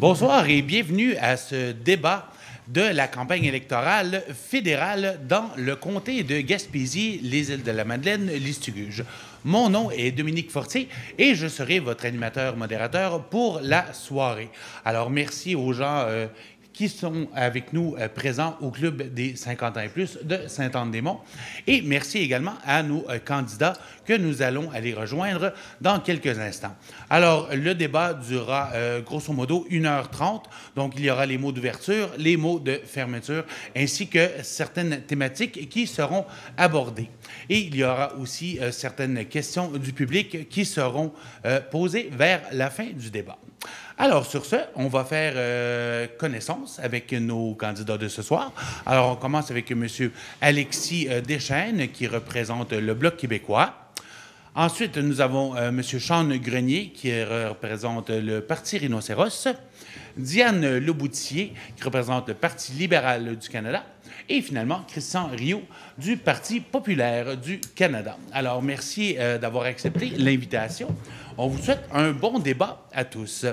Bonsoir et bienvenue à ce débat de la campagne électorale fédérale dans le comté de Gaspésie, les Îles-de-la-Madeleine, Listuguge. Mon nom est Dominique Fortier et je serai votre animateur-modérateur pour la soirée. Alors, merci aux gens qui sont avec nous présents au Club des 50 ans et plus de Sainte-Anne-des-Monts. Et merci également à nos candidats que nous allons aller rejoindre dans quelques instants. Alors, le débat durera grosso modo 1h30. Donc, il y aura les mots d'ouverture, les mots de fermeture, ainsi que certaines thématiques qui seront abordées. Et il y aura aussi certaines questions du public qui seront posées vers la fin du débat. Alors, sur ce, on va faire connaissance avec nos candidats de ce soir. Alors, on commence avec M. Alexis Deschênes, qui représente le Bloc québécois. Ensuite, nous avons M. Sean Grenier, qui représente le Parti Rhinocéros. Diane Leboutillier, qui représente le Parti libéral du Canada. Et finalement, Christian Rioux, du Parti populaire du Canada. Alors, merci d'avoir accepté l'invitation. On vous souhaite un bon débat à tous.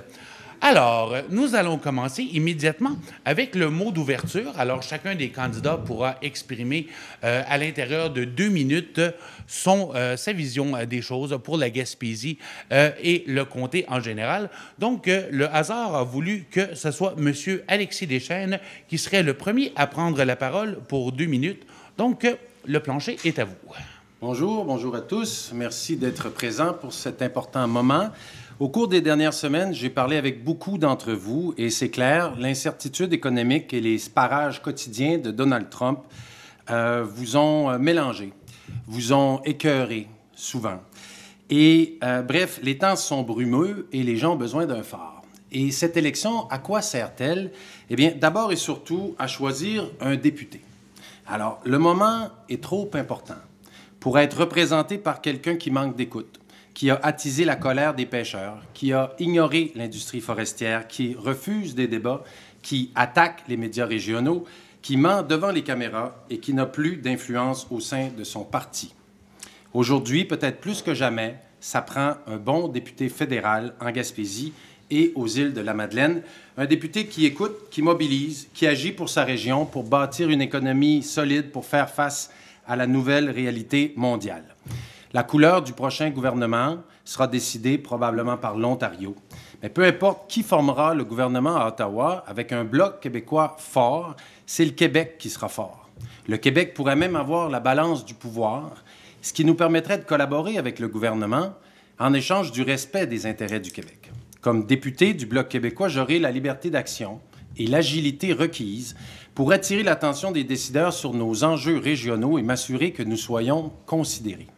Alors, nous allons commencer immédiatement avec le mot d'ouverture. Alors, chacun des candidats pourra exprimer à l'intérieur de 2 minutes sa vision des choses pour la Gaspésie et le comté en général. Donc, le hasard a voulu que ce soit M. Alexis Deschênes qui serait le premier à prendre la parole pour 2 minutes. Donc, le plancher est à vous. Bonjour, bonjour à tous. Merci d'être présents pour cet important moment. Au cours des dernières semaines, j'ai parlé avec beaucoup d'entre vous et c'est clair, l'incertitude économique et les parages quotidiens de Donald Trump vous ont mélangé, vous ont écœuré souvent. Et bref, les temps sont brumeux et les gens ont besoin d'un phare. Et cette élection, à quoi sert-elle? Eh bien, d'abord et surtout, à choisir un député. Alors, le moment est trop important pour être représenté par quelqu'un qui manque d'écoute, qui a attisé la colère des pêcheurs, qui a ignoré l'industrie forestière, qui refuse des débats, qui attaque les médias régionaux, qui ment devant les caméras et qui n'a plus d'influence au sein de son parti. Aujourd'hui, peut-être plus que jamais, ça prend un bon député fédéral en Gaspésie et aux îles de la Madeleine, un député qui écoute, qui mobilise, qui agit pour sa région, pour bâtir une économie solide, pour faire face à la nouvelle réalité mondiale. La couleur du prochain gouvernement sera décidée probablement par l'Ontario. Mais peu importe qui formera le gouvernement à Ottawa, avec un bloc québécois fort, c'est le Québec qui sera fort. Le Québec pourrait même avoir la balance du pouvoir, ce qui nous permettrait de collaborer avec le gouvernement en échange du respect des intérêts du Québec. Comme député du Bloc québécois, j'aurai la liberté d'action et l'agilité requise pour attirer l'attention des décideurs sur nos enjeux régionaux et m'assurer que nous soyons considérés.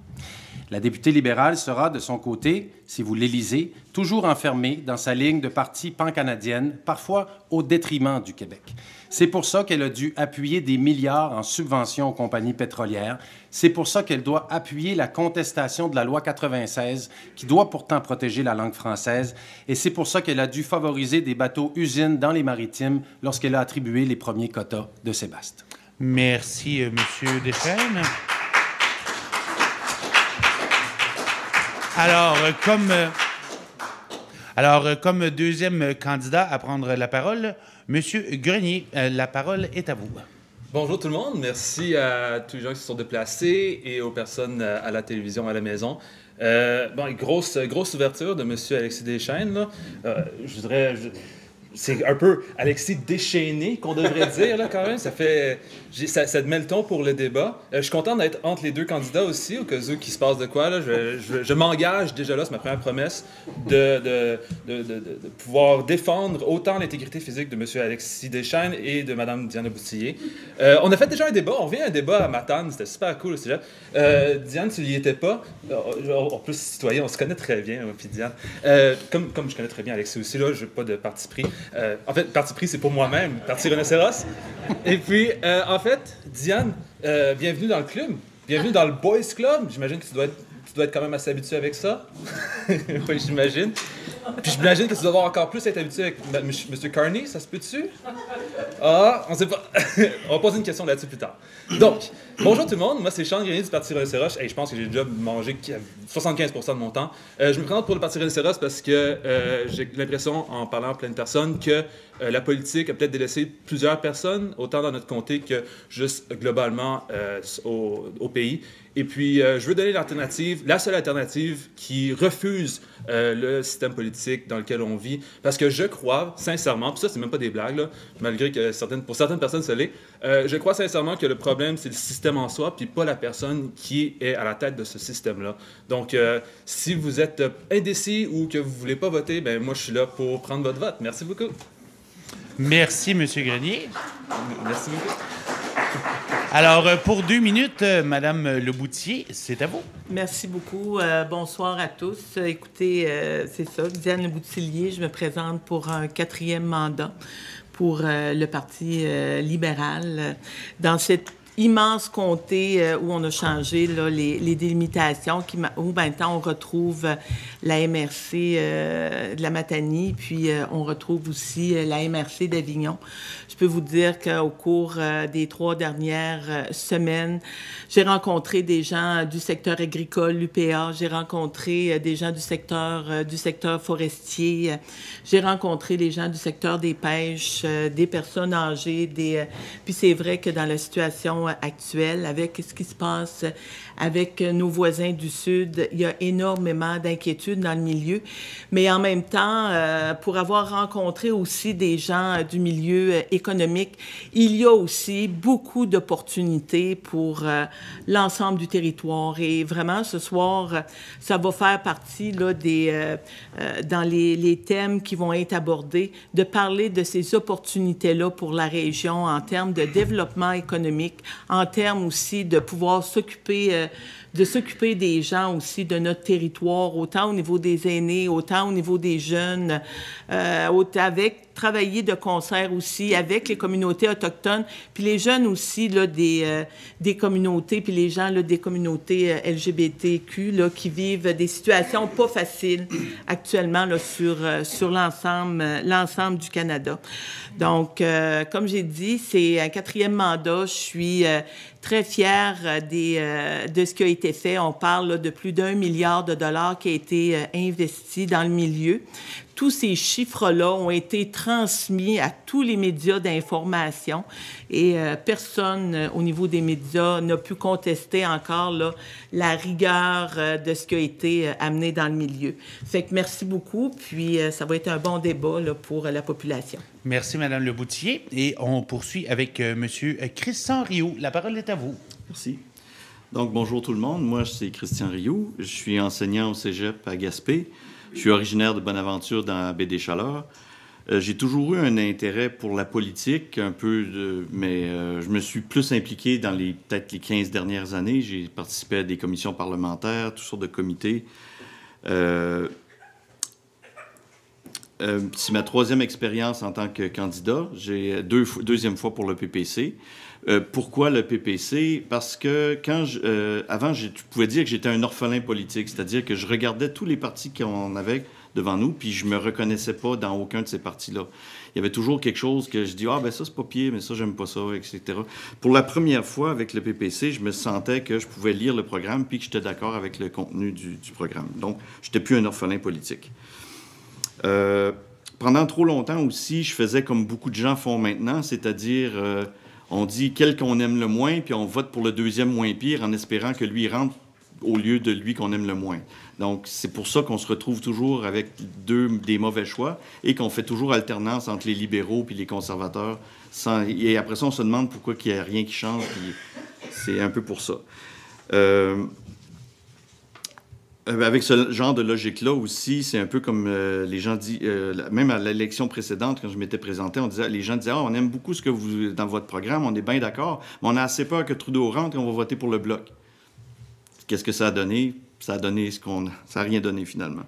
La députée libérale sera, de son côté, si vous l'élisez, toujours enfermée dans sa ligne de parti pan-canadienne, parfois au détriment du Québec. C'est pour ça qu'elle a dû appuyer des milliards en subventions aux compagnies pétrolières. C'est pour ça qu'elle doit appuyer la contestation de la loi 96, qui doit pourtant protéger la langue française. Et c'est pour ça qu'elle a dû favoriser des bateaux-usines dans les maritimes lorsqu'elle a attribué les premiers quotas de Sébaste. Merci, M. Deschênes. Alors, comme deuxième candidat à prendre la parole, M. Grenier, la parole est à vous. Bonjour tout le monde, merci à tous les gens qui se sont déplacés et aux personnes à la télévision, à la maison. Grosse ouverture de M. Alexis Deschênes. Là. Je dirais... C'est un peu Alexis déchaîné qu'on devrait dire, là, quand même. Ça te met le ton pour le débat. Je suis content d'être entre les deux candidats aussi, au cas où qu'il se passe de quoi. Là. Je m'engage déjà là, c'est ma première promesse, de pouvoir défendre autant l'intégrité physique de M. Alexis Deschênes et de Mme Diane Leboutillier. On a fait déjà un débat, on revient à un débat à Matane, c'était super cool. Diane, tu n'y étais pas. En plus, citoyen, on se connaît très bien, moi puis Diane. Comme je connais très bien Alexis aussi, là, je n'ai pas de parti pris. En fait, parti pris, c'est pour moi-même, Parti Rhinocéros. Et puis, en fait, Diane, bienvenue dans le club. Bienvenue dans le Boys Club. J'imagine que tu dois être quand même assez habitué avec ça. Oui, j'imagine. Puis j'imagine que tu dois avoir encore plus être habitué avec M. Carney, ça se peut-tu? Ah, on sait pas. On va poser une question là-dessus plus tard. Donc, bonjour tout le monde, moi c'est Sean Grenier du Parti Rhinocéros et je pense que j'ai déjà mangé 75% de mon temps. Je me présente pour le Parti Rhinocéros parce que j'ai l'impression, en parlant à plein de personnes, que la politique a peut-être délaissé plusieurs personnes, autant dans notre comté que juste globalement au pays. Et puis, je veux donner l'alternative, la seule alternative qui refuse le système politique dans lequel on vit. Parce que je crois, sincèrement, puis ça, c'est même pas des blagues, là, malgré que pour certaines personnes, ça l'est, je crois sincèrement que le problème, c'est le système en soi, puis pas la personne qui est à la tête de ce système-là. Donc, si vous êtes indécis ou que vous voulez pas voter, ben moi, je suis là pour prendre votre vote. Merci beaucoup. Merci, M. Grenier. Merci beaucoup. Alors, pour 2 minutes, Madame Leboutier, c'est à vous. Merci beaucoup. Bonsoir à tous. Écoutez, c'est ça, Diane Leboutillier, je me présente pour un 4e mandat pour le Parti libéral. Dans cette immense comté où on a changé là, les délimitations, où maintenant on retrouve la MRC de la Matanie, puis on retrouve aussi la MRC d'Avignon. Je peux vous dire qu'au cours des 3 dernières semaines, j'ai rencontré des gens du secteur agricole, l'UPA, j'ai rencontré des gens du secteur forestier, j'ai rencontré les gens du secteur des pêches, des personnes âgées, puis c'est vrai que dans la situation actuelle, avec ce qui se passe avec nos voisins du Sud, il y a énormément d'inquiétudes dans le milieu. Mais en même temps, pour avoir rencontré aussi des gens du milieu économique, il y a aussi beaucoup d'opportunités pour l'ensemble du territoire. Et vraiment, ce soir, ça va faire partie là, dans les thèmes qui vont être abordés, de parler de ces opportunités-là pour la région en termes de développement économique, en termes aussi de pouvoir s'occuper des gens aussi de notre territoire, autant au niveau des aînés, autant au niveau des jeunes, travailler de concert aussi avec les communautés autochtones, puis les jeunes aussi là, des communautés, puis les gens là, des communautés LGBTQ là, qui vivent des situations pas faciles actuellement là, sur l'ensemble du Canada. Donc, comme j'ai dit, c'est un 4e mandat. Je suis très fière de ce qui a été fait. On parle là, de plus d'1 milliard de dollars qui a été investi dans le milieu. Tous ces chiffres-là ont été transmis à tous les médias d'information et personne au niveau des médias n'a pu contester encore là, la rigueur de ce qui a été amené dans le milieu. Fait que merci beaucoup, puis ça va être un bon débat là, pour la population. Merci, Mme Leboutier. Et on poursuit avec M. Christian Rioux. La parole est à vous. Merci. Donc, bonjour tout le monde. Moi, c'est Christian Rioux. Je suis enseignant au cégep à Gaspé. Je suis originaire de Bonaventure dans la baie des Chaleurs. J'ai toujours eu un intérêt pour la politique, un peu, mais je me suis plus impliqué dans peut-être les 15 dernières années. J'ai participé à des commissions parlementaires, toutes sortes de comités. C'est ma 3e expérience en tant que candidat. J'ai deuxième fois pour le PPC. Pourquoi le PPC? Parce que avant, je pouvais dire que j'étais un orphelin politique, c'est-à-dire que je regardais tous les partis qu'on avait devant nous, puis je me reconnaissais pas dans aucun de ces partis-là. Il y avait toujours quelque chose que je dis « Ah, ben ça, c'est pas pire, mais ça, j'aime pas ça, etc. » Pour la première fois avec le PPC, je me sentais que je pouvais lire le programme puis que j'étais d'accord avec le contenu du programme. Donc, j'étais plus un orphelin politique. Pendant trop longtemps aussi, je faisais comme beaucoup de gens font maintenant, c'est-à-dire on dit quel qu'on aime le moins, puis on vote pour le deuxième moins pire en espérant que lui rentre au lieu de lui qu'on aime le moins. Donc, c'est pour ça qu'on se retrouve toujours avec des mauvais choix et qu'on fait toujours alternance entre les libéraux puis les conservateurs. Et après ça, on se demande pourquoi il n'y a rien qui change, puis c'est un peu pour ça. Avec ce genre de logique-là aussi, c'est un peu comme les gens disent, même à l'élection précédente, quand je m'étais présenté, les gens disaient « Ah, on aime beaucoup ce que vous dans votre programme, on est bien d'accord, mais on a assez peur que Trudeau rentre et on va voter pour le Bloc. » Qu'est-ce que ça a donné? Ça a donné ça n'a rien donné finalement.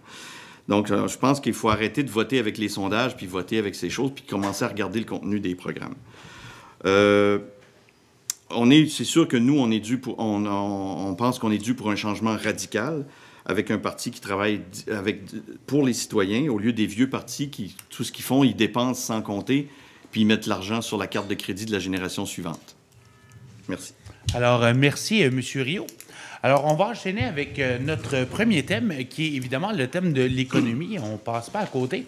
Donc, je pense qu'il faut arrêter de voter avec les sondages, puis voter avec ces choses, puis commencer à regarder le contenu des programmes. C'est sûr que nous, on pense qu'on est dû pour un changement radical. avec un parti qui travaille pour les citoyens, au lieu des vieux partis qui, tout ce qu'ils font, ils dépensent sans compter, puis ils mettent l'argent sur la carte de crédit de la génération suivante. Merci. Alors, merci, M. Rio. Alors, on va enchaîner avec notre premier thème, qui est évidemment le thème de l'économie. On ne passe pas à côté.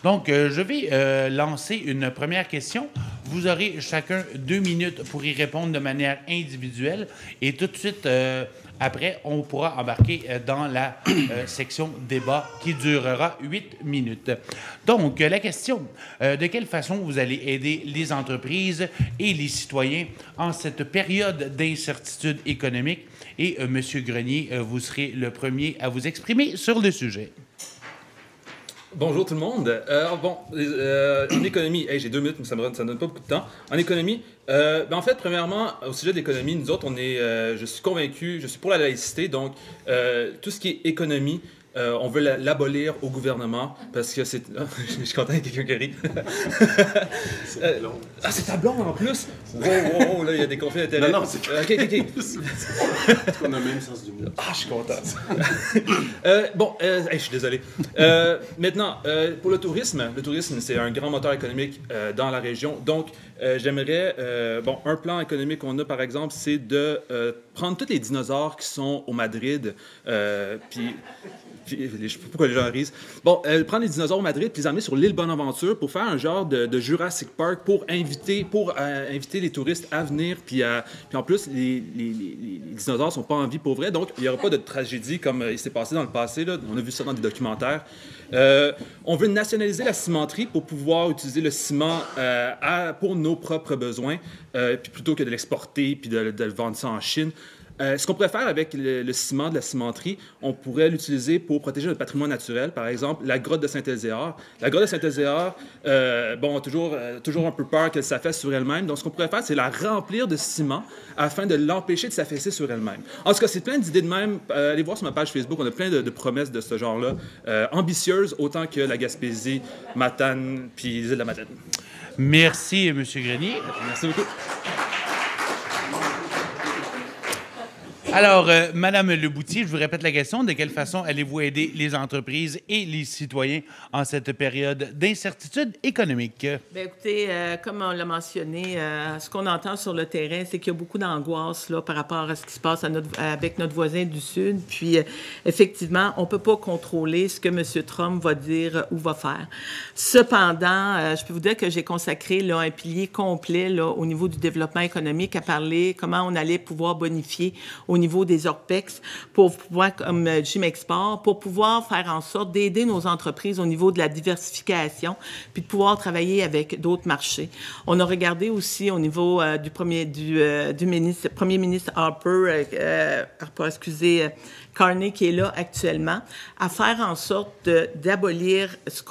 Donc, je vais lancer une première question. Vous aurez chacun 2 minutes pour y répondre de manière individuelle. Et tout de suite, après, on pourra embarquer dans la section débat qui durera 8 minutes. Donc, la question, de quelle façon vous allez aider les entreprises et les citoyens en cette période d'incertitude économique? Et M. Grenier, vous serez le premier à vous exprimer sur le sujet. Bonjour tout le monde. En économie, j'ai 2 minutes, mais ça ne donne pas beaucoup de temps. En économie, en fait, premièrement, au sujet de l'économie, nous autres, je suis convaincu, je suis pour la laïcité, donc tout ce qui est économie, on veut l'abolir au gouvernement parce que c'est... je suis content qu'il y ait quelqu'un qui rit. C'est blond. C'est ta blonde en plus? Wow, là, il y a des conflits d'intérêts. Non, c'est... OK. On a le même sens du mot. Je suis content. Je suis désolé. Maintenant, pour le tourisme, c'est un grand moteur économique dans la région. Donc, j'aimerais... un plan économique qu'on a, par exemple, c'est de prendre tous les dinosaures qui sont au Madrid, puis je sais pas pourquoi les gens rient. Prendre les dinosaures au Madrid puis les amener sur l'île Bonaventure pour faire un genre de Jurassic Park pour inviter les touristes à venir. Puis en plus, les dinosaures sont pas en vie pour vrai, donc il n'y aura pas de tragédie comme il s'est passé dans le passé. Là. On a vu ça dans des documentaires. On veut nationaliser la cimenterie pour pouvoir utiliser le ciment pour nos propres besoins, puis plutôt que de l'exporter puis de le vendre ça en Chine. Ce qu'on pourrait faire avec le ciment de la cimenterie, on pourrait l'utiliser pour protéger notre patrimoine naturel. Par exemple, la grotte de Saint-Ézéard. La grotte de Saint-Ézéard, toujours un peu peur qu'elle s'affaisse sur elle-même. Donc, ce qu'on pourrait faire, c'est la remplir de ciment afin de l'empêcher de s'affaisser sur elle-même. En tout cas, c'est plein d'idées de même. Allez voir sur ma page Facebook, on a plein de promesses de ce genre-là, ambitieuses autant que la Gaspésie, Matane, puis les îles de la Madeleine. Merci, M. Grenier. Merci beaucoup. Alors, Madame Leboutier, je vous répète la question. De quelle façon allez-vous aider les entreprises et les citoyens en cette période d'incertitude économique? Bien, écoutez, comme on l'a mentionné, ce qu'on entend sur le terrain, c'est qu'il y a beaucoup d'angoisse là, par rapport à ce qui se passe avec notre voisin du Sud. Puis, effectivement, on ne peut pas contrôler ce que M. Trump va dire ou va faire. Cependant, je peux vous dire que j'ai consacré là, un pilier complet là, au niveau du développement économique à parler comment on allait pouvoir bonifier au niveau des ORPEX pour pouvoir, comme Jim Export, pour pouvoir faire en sorte d'aider nos entreprises au niveau de la diversification puis de pouvoir travailler avec d'autres marchés. On a regardé aussi au niveau du premier ministre Harper, Carney, qui est là actuellement, à faire en sorte d'abolir ce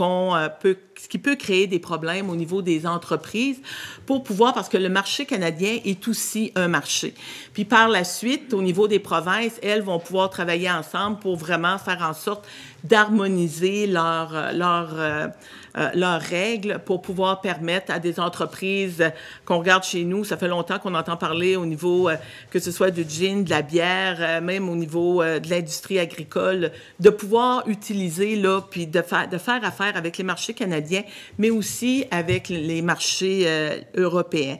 qui peut créer des problèmes au niveau des entreprises pour pouvoir, parce que le marché canadien est aussi un marché. Puis par la suite, au niveau des provinces, elles vont pouvoir travailler ensemble pour vraiment faire en sorte d'harmoniser leurs règles pour pouvoir permettre à des entreprises qu'on regarde chez nous, ça fait longtemps qu'on entend parler au niveau, que ce soit du gin, de la bière, même au niveau de l'industrie agricole, de pouvoir utiliser, là, puis de faire affaire avec les marchés canadiens, mais aussi avec les marchés européens.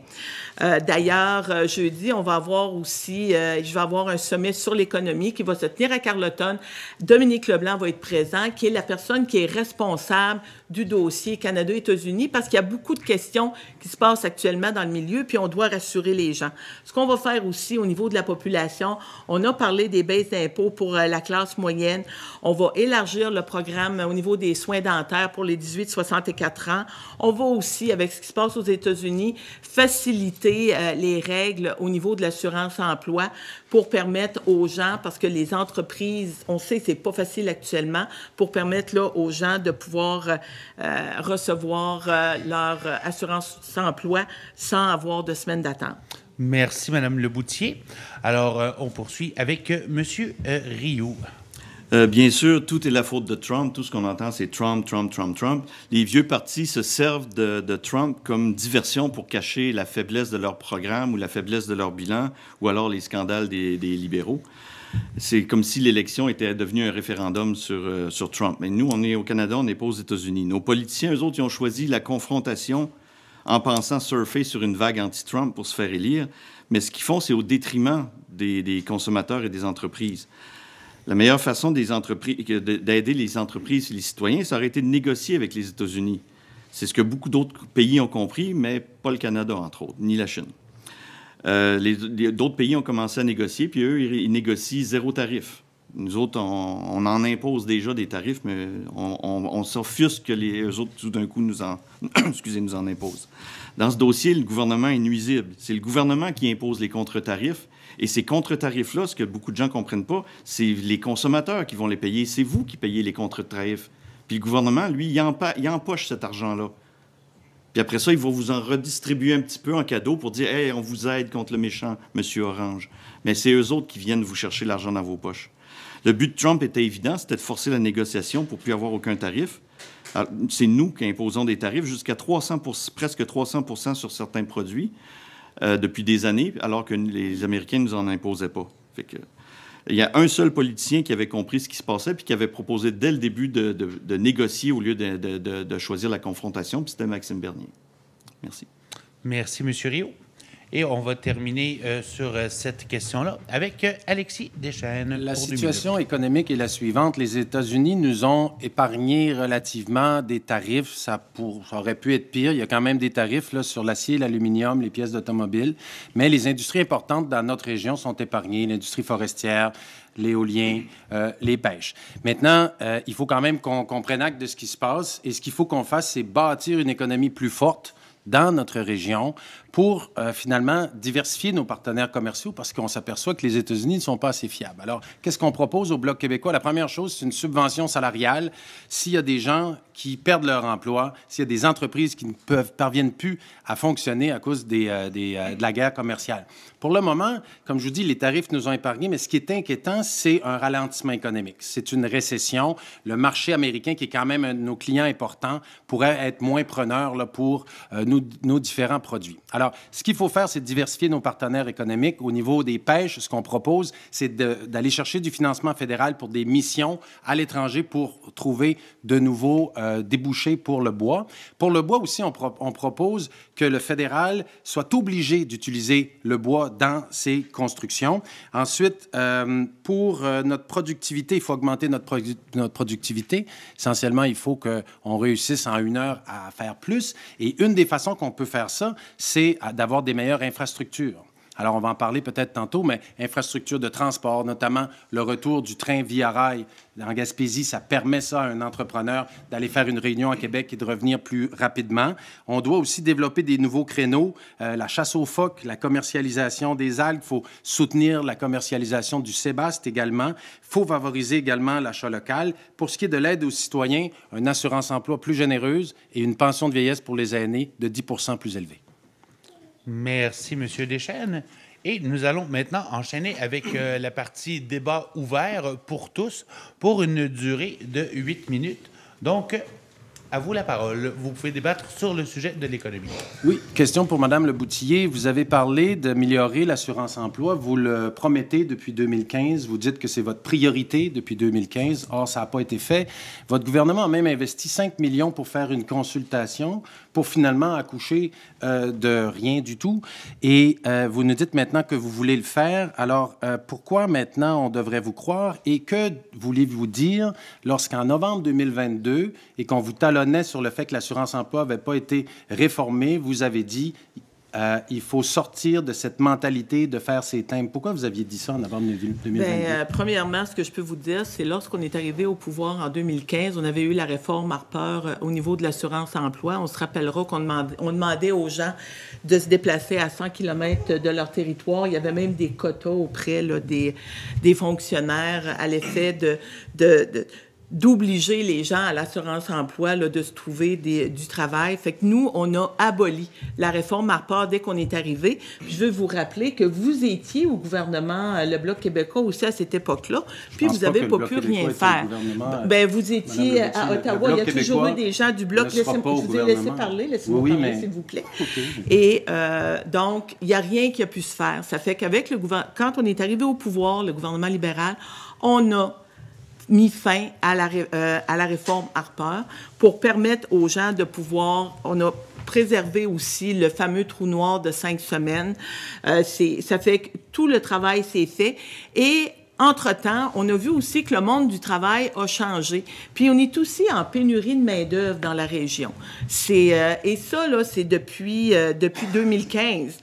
D'ailleurs, jeudi, on va avoir aussi, je vais avoir un sommet sur l'économie qui va se tenir à Carleton. Dominique Leblanc va être présent, qui est la personne qui est responsable du dossier Canada-États-Unis, parce qu'il y a beaucoup de questions qui se passent actuellement dans le milieu, puis on doit rassurer les gens. Ce qu'on va faire aussi au niveau de la population, on a parlé des baisses d'impôts pour la classe moyenne. On va élargir le programme au niveau des soins dentaires pour les 18-64 ans. On va aussi, avec ce qui se passe aux États-Unis, faciliter les règles au niveau de l'assurance-emploi pour permettre aux gens, parce que les entreprises, on sait que c'est pas facile actuellement, pour permettre là, aux gens de pouvoir recevoir leur assurance-emploi sans avoir de semaine d'attente. Merci, Mme Leboutier. Alors, on poursuit avec M. Rio. Bien sûr, tout est la faute de Trump. Tout ce qu'on entend, c'est Trump, Trump, Trump, Trump. Les vieux partis se servent de Trump comme diversion pour cacher la faiblesse de leur programme ou la faiblesse de leur bilan, ou alors les scandales des libéraux. C'est comme si l'élection était devenue un référendum sur Trump. Mais nous, on est au Canada, on n'est pas aux États-Unis. Nos politiciens, eux autres, ils ont choisi la confrontation en pensant surfer sur une vague anti-Trump pour se faire élire. Mais ce qu'ils font, c'est au détriment des consommateurs et des entreprises. La meilleure façon d'aider les entreprises et les citoyens, ça aurait été de négocier avec les États-Unis. C'est ce que beaucoup d'autres pays ont compris, mais pas le Canada, entre autres, ni la Chine. D'autres pays ont commencé à négocier, puis eux, ils négocient zéro tarif. Nous autres, on en impose déjà des tarifs, mais on s'offusque que eux autres, tout d'un coup, nous en imposent. Dans ce dossier, le gouvernement est nuisible. C'est le gouvernement qui impose les contre-tarifs. Et ces contre-tarifs-là, ce que beaucoup de gens ne comprennent pas, c'est les consommateurs qui vont les payer. C'est vous qui payez les contre-tarifs. Puis le gouvernement, lui, il empoche cet argent-là. Puis après ça, il va vous en redistribuer un petit peu en cadeau pour dire « Hey, on vous aide contre le méchant Monsieur Orange. » Mais c'est eux autres qui viennent vous chercher l'argent dans vos poches. Le but de Trump était évident, c'était de forcer la négociation pour plus avoir aucun tarif. C'est nous qui imposons des tarifs jusqu'à presque 300% sur certains produits depuis des années, alors que les Américains ne nous en imposaient pas. Fait que, il y a un seul politicien qui avait compris ce qui se passait puis qui avait proposé dès le début de négocier au lieu de choisir la confrontation, puis c'était Maxime Bernier. Merci. Merci, M. Rio. Et on va terminer sur cette question-là avec Alexis Deschênes. La situation économique est la suivante. Les États-Unis nous ont épargné relativement des tarifs. Ça aurait pu être pire. Il y a quand même des tarifs là, sur l'acier, l'aluminium, les pièces d'automobile. Mais les industries importantes dans notre région sont épargnées. L'industrie forestière, l'éolien, les pêches. Maintenant, il faut quand même qu'on prenne acte de ce qui se passe. Et ce qu'il faut qu'on fasse, c'est bâtir une économie plus forte dans notre région pour finalement diversifier nos partenaires commerciaux parce qu'on s'aperçoit que les États-Unis ne sont pas assez fiables. Alors, qu'est-ce qu'on propose au Bloc québécois? La première chose, c'est une subvention salariale. S'il y a des gens qui perdent leur emploi, s'il y a des entreprises qui ne parviennent plus à fonctionner à cause de la guerre commerciale. Pour le moment, comme je vous dis, les tarifs nous ont épargnés, mais ce qui est inquiétant, c'est un ralentissement économique. C'est une récession. Le marché américain, qui est quand même un de nos clients importants, pourrait être moins preneur là, pour nos différents produits. Alors, ce qu'il faut faire, c'est diversifier nos partenaires économiques. Au niveau des pêches, ce qu'on propose, c'est d'aller chercher du financement fédéral pour des missions à l'étranger pour trouver de nouveaux débouchés pour le bois. Pour le bois aussi, on propose que le fédéral soit obligé d'utiliser le bois dans ses constructions. Ensuite, pour notre productivité, il faut augmenter notre productivité. Essentiellement, il faut qu'on réussisse en 1 heure à faire plus. Et une des façons qu'on peut faire ça, c'est d'avoir des meilleures infrastructures. Alors, on va en parler peut-être tantôt, mais infrastructures de transport, notamment le retour du train via rail en Gaspésie, ça permet ça à un entrepreneur d'aller faire une réunion à Québec et de revenir plus rapidement. On doit aussi développer des nouveaux créneaux, la chasse aux phoques, la commercialisation des algues. Il faut soutenir la commercialisation du sébaste également. Il faut favoriser également l'achat local. Pour ce qui est de l'aide aux citoyens, une assurance-emploi plus généreuse et une pension de vieillesse pour les aînés de 10% plus élevée. Merci, M. Deschênes. Et nous allons maintenant enchaîner avec la partie débat ouvert pour tous pour une durée de 8 minutes. Donc, à vous la parole. Vous pouvez débattre sur le sujet de l'économie. Oui, question pour Mme Leboutillier. Vous avez parlé d'améliorer l'assurance-emploi. Vous le promettez depuis 2015. Vous dites que c'est votre priorité depuis 2015. Or, ça n'a pas été fait. Votre gouvernement a même investi 5 millions pour faire une consultation pour finalement accoucher de rien du tout. Et vous nous dites maintenant que vous voulez le faire. Alors, pourquoi maintenant on devrait vous croire? Et que voulez-vous dire lorsqu'en novembre 2022 et qu'on vous talonnait sur le fait que l'assurance-emploi n'avait pas été réformée, vous avez dit il faut sortir de cette mentalité de faire ces thèmes. Pourquoi vous aviez dit ça en novembre 2022? Bien, premièrement, ce que je peux vous dire, c'est lorsqu'on est arrivé au pouvoir en 2015, on avait eu la réforme Harper au niveau de l'assurance-emploi. On se rappellera qu'on demandait aux gens de se déplacer à 100 km de leur territoire. Il y avait même des quotas auprès là, des fonctionnaires à l'effet d'obliger les gens à l'assurance-emploi là, de se trouver du travail. Fait que nous, on a aboli la réforme Harper dès qu'on est arrivé. Puis je veux vous rappeler que vous étiez au gouvernement, le Bloc québécois aussi à cette époque-là, puis vous n'avez pas pu rien faire. Ben, vous étiez à Ottawa. Il y a toujours eu des gens du Bloc. Je vous ai laissé parler. Laissez-moi parler, s'il vous plaît. Okay. Et donc, il n'y a rien qui a pu se faire. Ça fait qu'avec le gouvernement, quand on est arrivé au pouvoir, le gouvernement libéral, on a mis fin à la réforme Harper pour permettre aux gens de pouvoir... On a préservé aussi le fameux trou noir de 5 semaines. Ça fait que tout le travail s'est fait. Et entre-temps, on a vu aussi que le monde du travail a changé. Puis on est aussi en pénurie de main-d'œuvre dans la région. Et ça, là, c'est depuis 2015.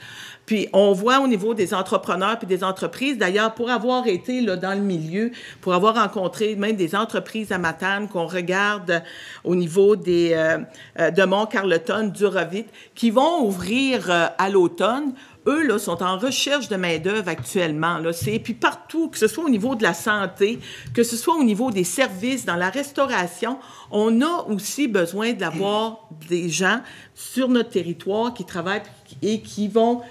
Puis on voit au niveau des entrepreneurs puis des entreprises, d'ailleurs, pour avoir été là, dans le milieu, pour avoir rencontré même des entreprises à Matane qu'on regarde au niveau de Mont-Carleton, d'Urovite, qui vont ouvrir à l'automne, eux, là, sont en recherche de main-d'œuvre actuellement. Là. Puis partout, que ce soit au niveau de la santé, que ce soit au niveau des services, dans la restauration, on a aussi besoin d'avoir des gens sur notre territoire qui travaillent et qui vont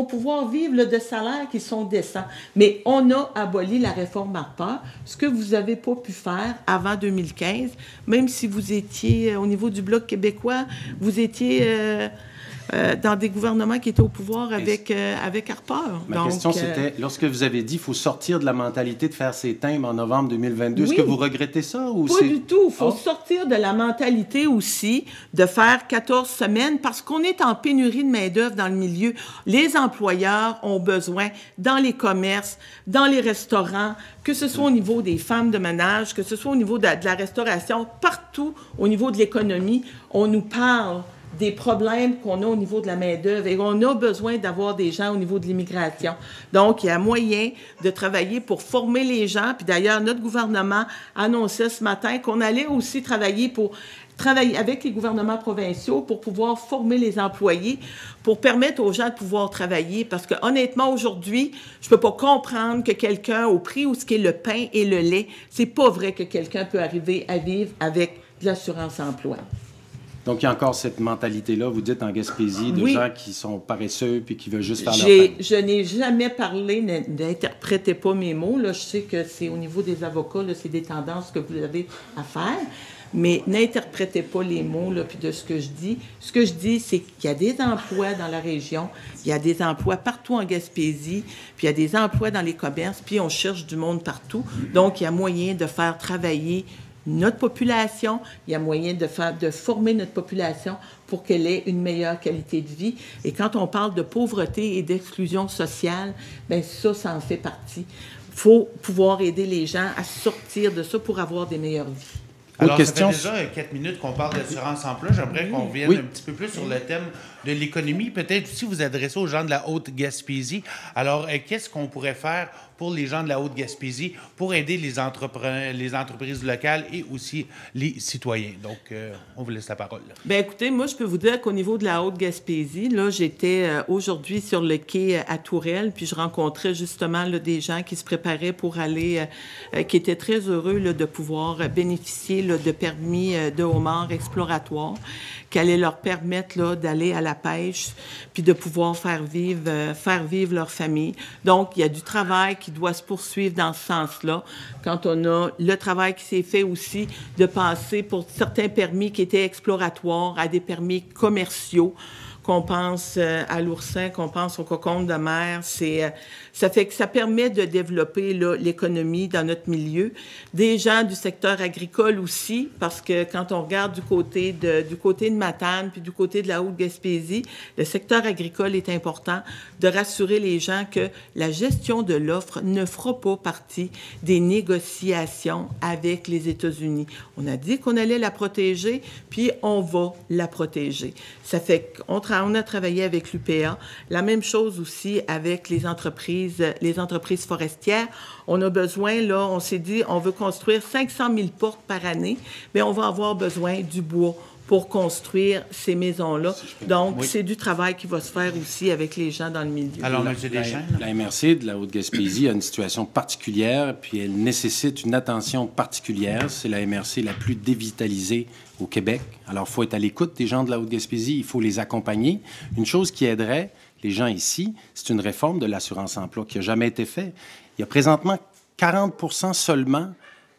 pouvoir vivre là, de salaires qui sont décents. Mais on a aboli la réforme Harper, ce que vous n'avez pas pu faire avant 2015, même si vous étiez au niveau du Bloc québécois, vous étiez... dans des gouvernements qui étaient au pouvoir avec Harper. Ma question, c'était, lorsque vous avez dit qu'il faut sortir de la mentalité de faire ses timbres en novembre 2022, oui. Est-ce que vous regrettez ça? Ou pas du tout. Il faut sortir de la mentalité aussi de faire 14 semaines parce qu'on est en pénurie de main-d'œuvre dans le milieu. Les employeurs ont besoin, dans les commerces, dans les restaurants, que ce soit au niveau des femmes de ménage, que ce soit au niveau de la restauration, partout au niveau de l'économie, on nous parle des problèmes qu'on a au niveau de la main-d'œuvre et on a besoin d'avoir des gens au niveau de l'immigration. Donc, il y a moyen de travailler pour former les gens. Puis d'ailleurs, notre gouvernement annonçait ce matin qu'on allait aussi travailler avec les gouvernements provinciaux pour pouvoir former les employés, pour permettre aux gens de pouvoir travailler. Parce que honnêtement, aujourd'hui, je peux pas comprendre que quelqu'un, au prix où ce qui est le pain et le lait, c'est pas vrai que quelqu'un peut arriver à vivre avec de l'assurance-emploi. Donc, il y a encore cette mentalité-là, vous dites en Gaspésie, de gens qui sont paresseux puis qui veulent juste faire leur pain. Je n'ai jamais parlé, n'interprétez pas mes mots. Là, je sais que c'est au niveau des avocats, là, c'est des tendances que vous avez à faire, mais n'interprétez pas les mots là, puis de ce que je dis. Ce que je dis, c'est qu'il y a des emplois dans la région, il y a des emplois partout en Gaspésie, puis il y a des emplois dans les commerces, puis on cherche du monde partout. Donc, il y a moyen de faire travailler notre population, il y a moyen de former notre population pour qu'elle ait une meilleure qualité de vie. Et quand on parle de pauvreté et d'exclusion sociale, bien ça en fait partie. Il faut pouvoir aider les gens à sortir de ça pour avoir des meilleures vies. Alors, ça fait déjà 4 minutes qu'on parle d'assurance-emploi. J'aimerais qu'on revienne un petit peu plus sur le thème de l'économie. Peut-être aussi vous adresser aux gens de la Haute-Gaspésie. Alors, qu'est-ce qu'on pourrait faire pour les gens de la Haute-Gaspésie pour aider les entreprises locales et aussi les citoyens? Donc, on vous laisse la parole. Bien, écoutez, moi, je peux vous dire qu'au niveau de la Haute-Gaspésie, là, j'étais aujourd'hui sur le quai à Tourelle, puis je rencontrais justement là, des gens qui se préparaient pour aller, qui étaient très heureux là, de pouvoir bénéficier là, de permis de homard exploratoire, qui allait leur permettre là, d'aller à la pêche, puis de pouvoir faire vivre leur famille. Donc, il y a du travail qui doit se poursuivre dans ce sens-là. Quand on a le travail qui s'est fait aussi de passer pour certains permis qui étaient exploratoires à des permis commerciaux, qu'on pense à l'oursin, qu'on pense au cocon de mer. Ça fait que ça permet de développer là, l'économie dans notre milieu. Des gens du secteur agricole aussi, parce que quand on regarde du côté de Matane puis du côté de la Haute-Gaspésie, le secteur agricole est important, de rassurer les gens que la gestion de l'offre ne fera pas partie des négociations avec les États-Unis. On a dit qu'on allait la protéger, puis on va la protéger. Ça fait qu'on a travaillé avec l'UPA. La même chose aussi avec les entreprises forestières. On a besoin, là, on s'est dit, on veut construire 500 000 portes par année, mais on va avoir besoin du bois pour construire ces maisons-là. Donc, c'est du travail qui va se faire aussi avec les gens dans le milieu. Alors, M. Deschênes? La MRC de la Haute-Gaspésie a une situation particulière, puis elle nécessite une attention particulière. C'est la MRC la plus dévitalisée au Québec. Alors, il faut être à l'écoute des gens de la Haute-Gaspésie, il faut les accompagner. Une chose qui aiderait les gens ici, c'est une réforme de l'assurance-emploi qui n'a jamais été faite. Il y a présentement 40% seulement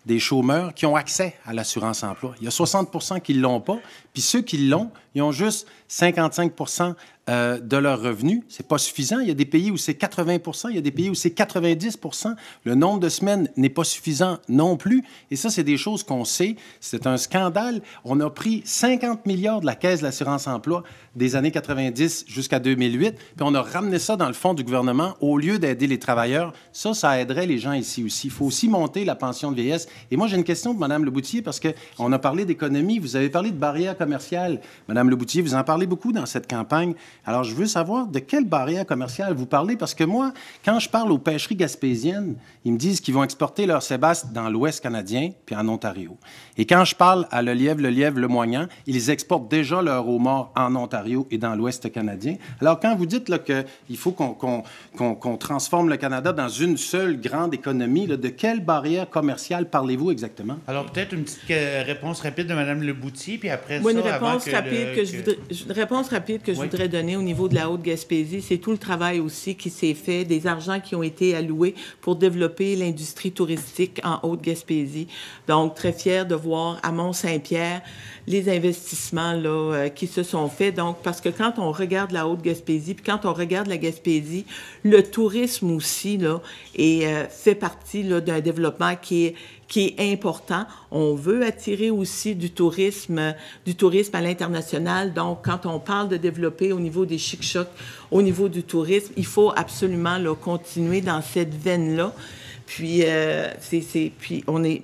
des chômeurs qui ont accès à l'assurance-emploi. Il y a 60% qui ne l'ont pas, puis ceux qui l'ont, ils ont juste 55% de leurs revenus. C'est pas suffisant. Il y a des pays où c'est 80%, il y a des pays où c'est 90%. Le nombre de semaines n'est pas suffisant non plus. Et ça, c'est des choses qu'on sait. C'est un scandale. On a pris 50 milliards de la Caisse de l'assurance-emploi des années 90 jusqu'à 2008, puis on a ramené ça dans le fonds du gouvernement au lieu d'aider les travailleurs. Ça aiderait les gens ici aussi. Il faut aussi monter la pension de vieillesse. Et moi, j'ai une question de Mme Leboutier, parce qu'on a parlé d'économie, vous avez parlé de barrières commerciales. Mme Leboutier, vous en parlez beaucoup dans cette campagne. Alors, je veux savoir de quelle barrière commerciale vous parlez, parce que moi, quand je parle aux pêcheries gaspésiennes, ils me disent qu'ils vont exporter leur sébaste dans l'Ouest canadien puis en Ontario. Et quand je parle à le lièvre, le moignant, ils exportent déjà leur homard en Ontario et dans l'Ouest canadien. Alors, quand vous dites qu'il faut qu'on transforme le Canada dans une seule grande économie, là, de quelle barrière commerciale parlez-vous exactement? Alors, peut-être une petite réponse rapide de Mme Leboutier, puis après Une ça, réponse rapide que je voudrais donner au niveau de la Haute-Gaspésie, c'est tout le travail aussi qui s'est fait, des argents qui ont été alloués pour développer l'industrie touristique en Haute-Gaspésie. Donc, très fière de voir à Mont-Saint-Pierre les investissements là, qui se sont faits. Donc, parce que quand on regarde la Haute-Gaspésie, puis quand on regarde la Gaspésie, le tourisme aussi là, fait partie là, d'un développement qui est important. On veut attirer aussi du tourisme à l'international. Donc, quand on parle de développer au niveau des chic-chocs, au niveau du tourisme, il faut absolument là, continuer dans cette veine-là. Puis,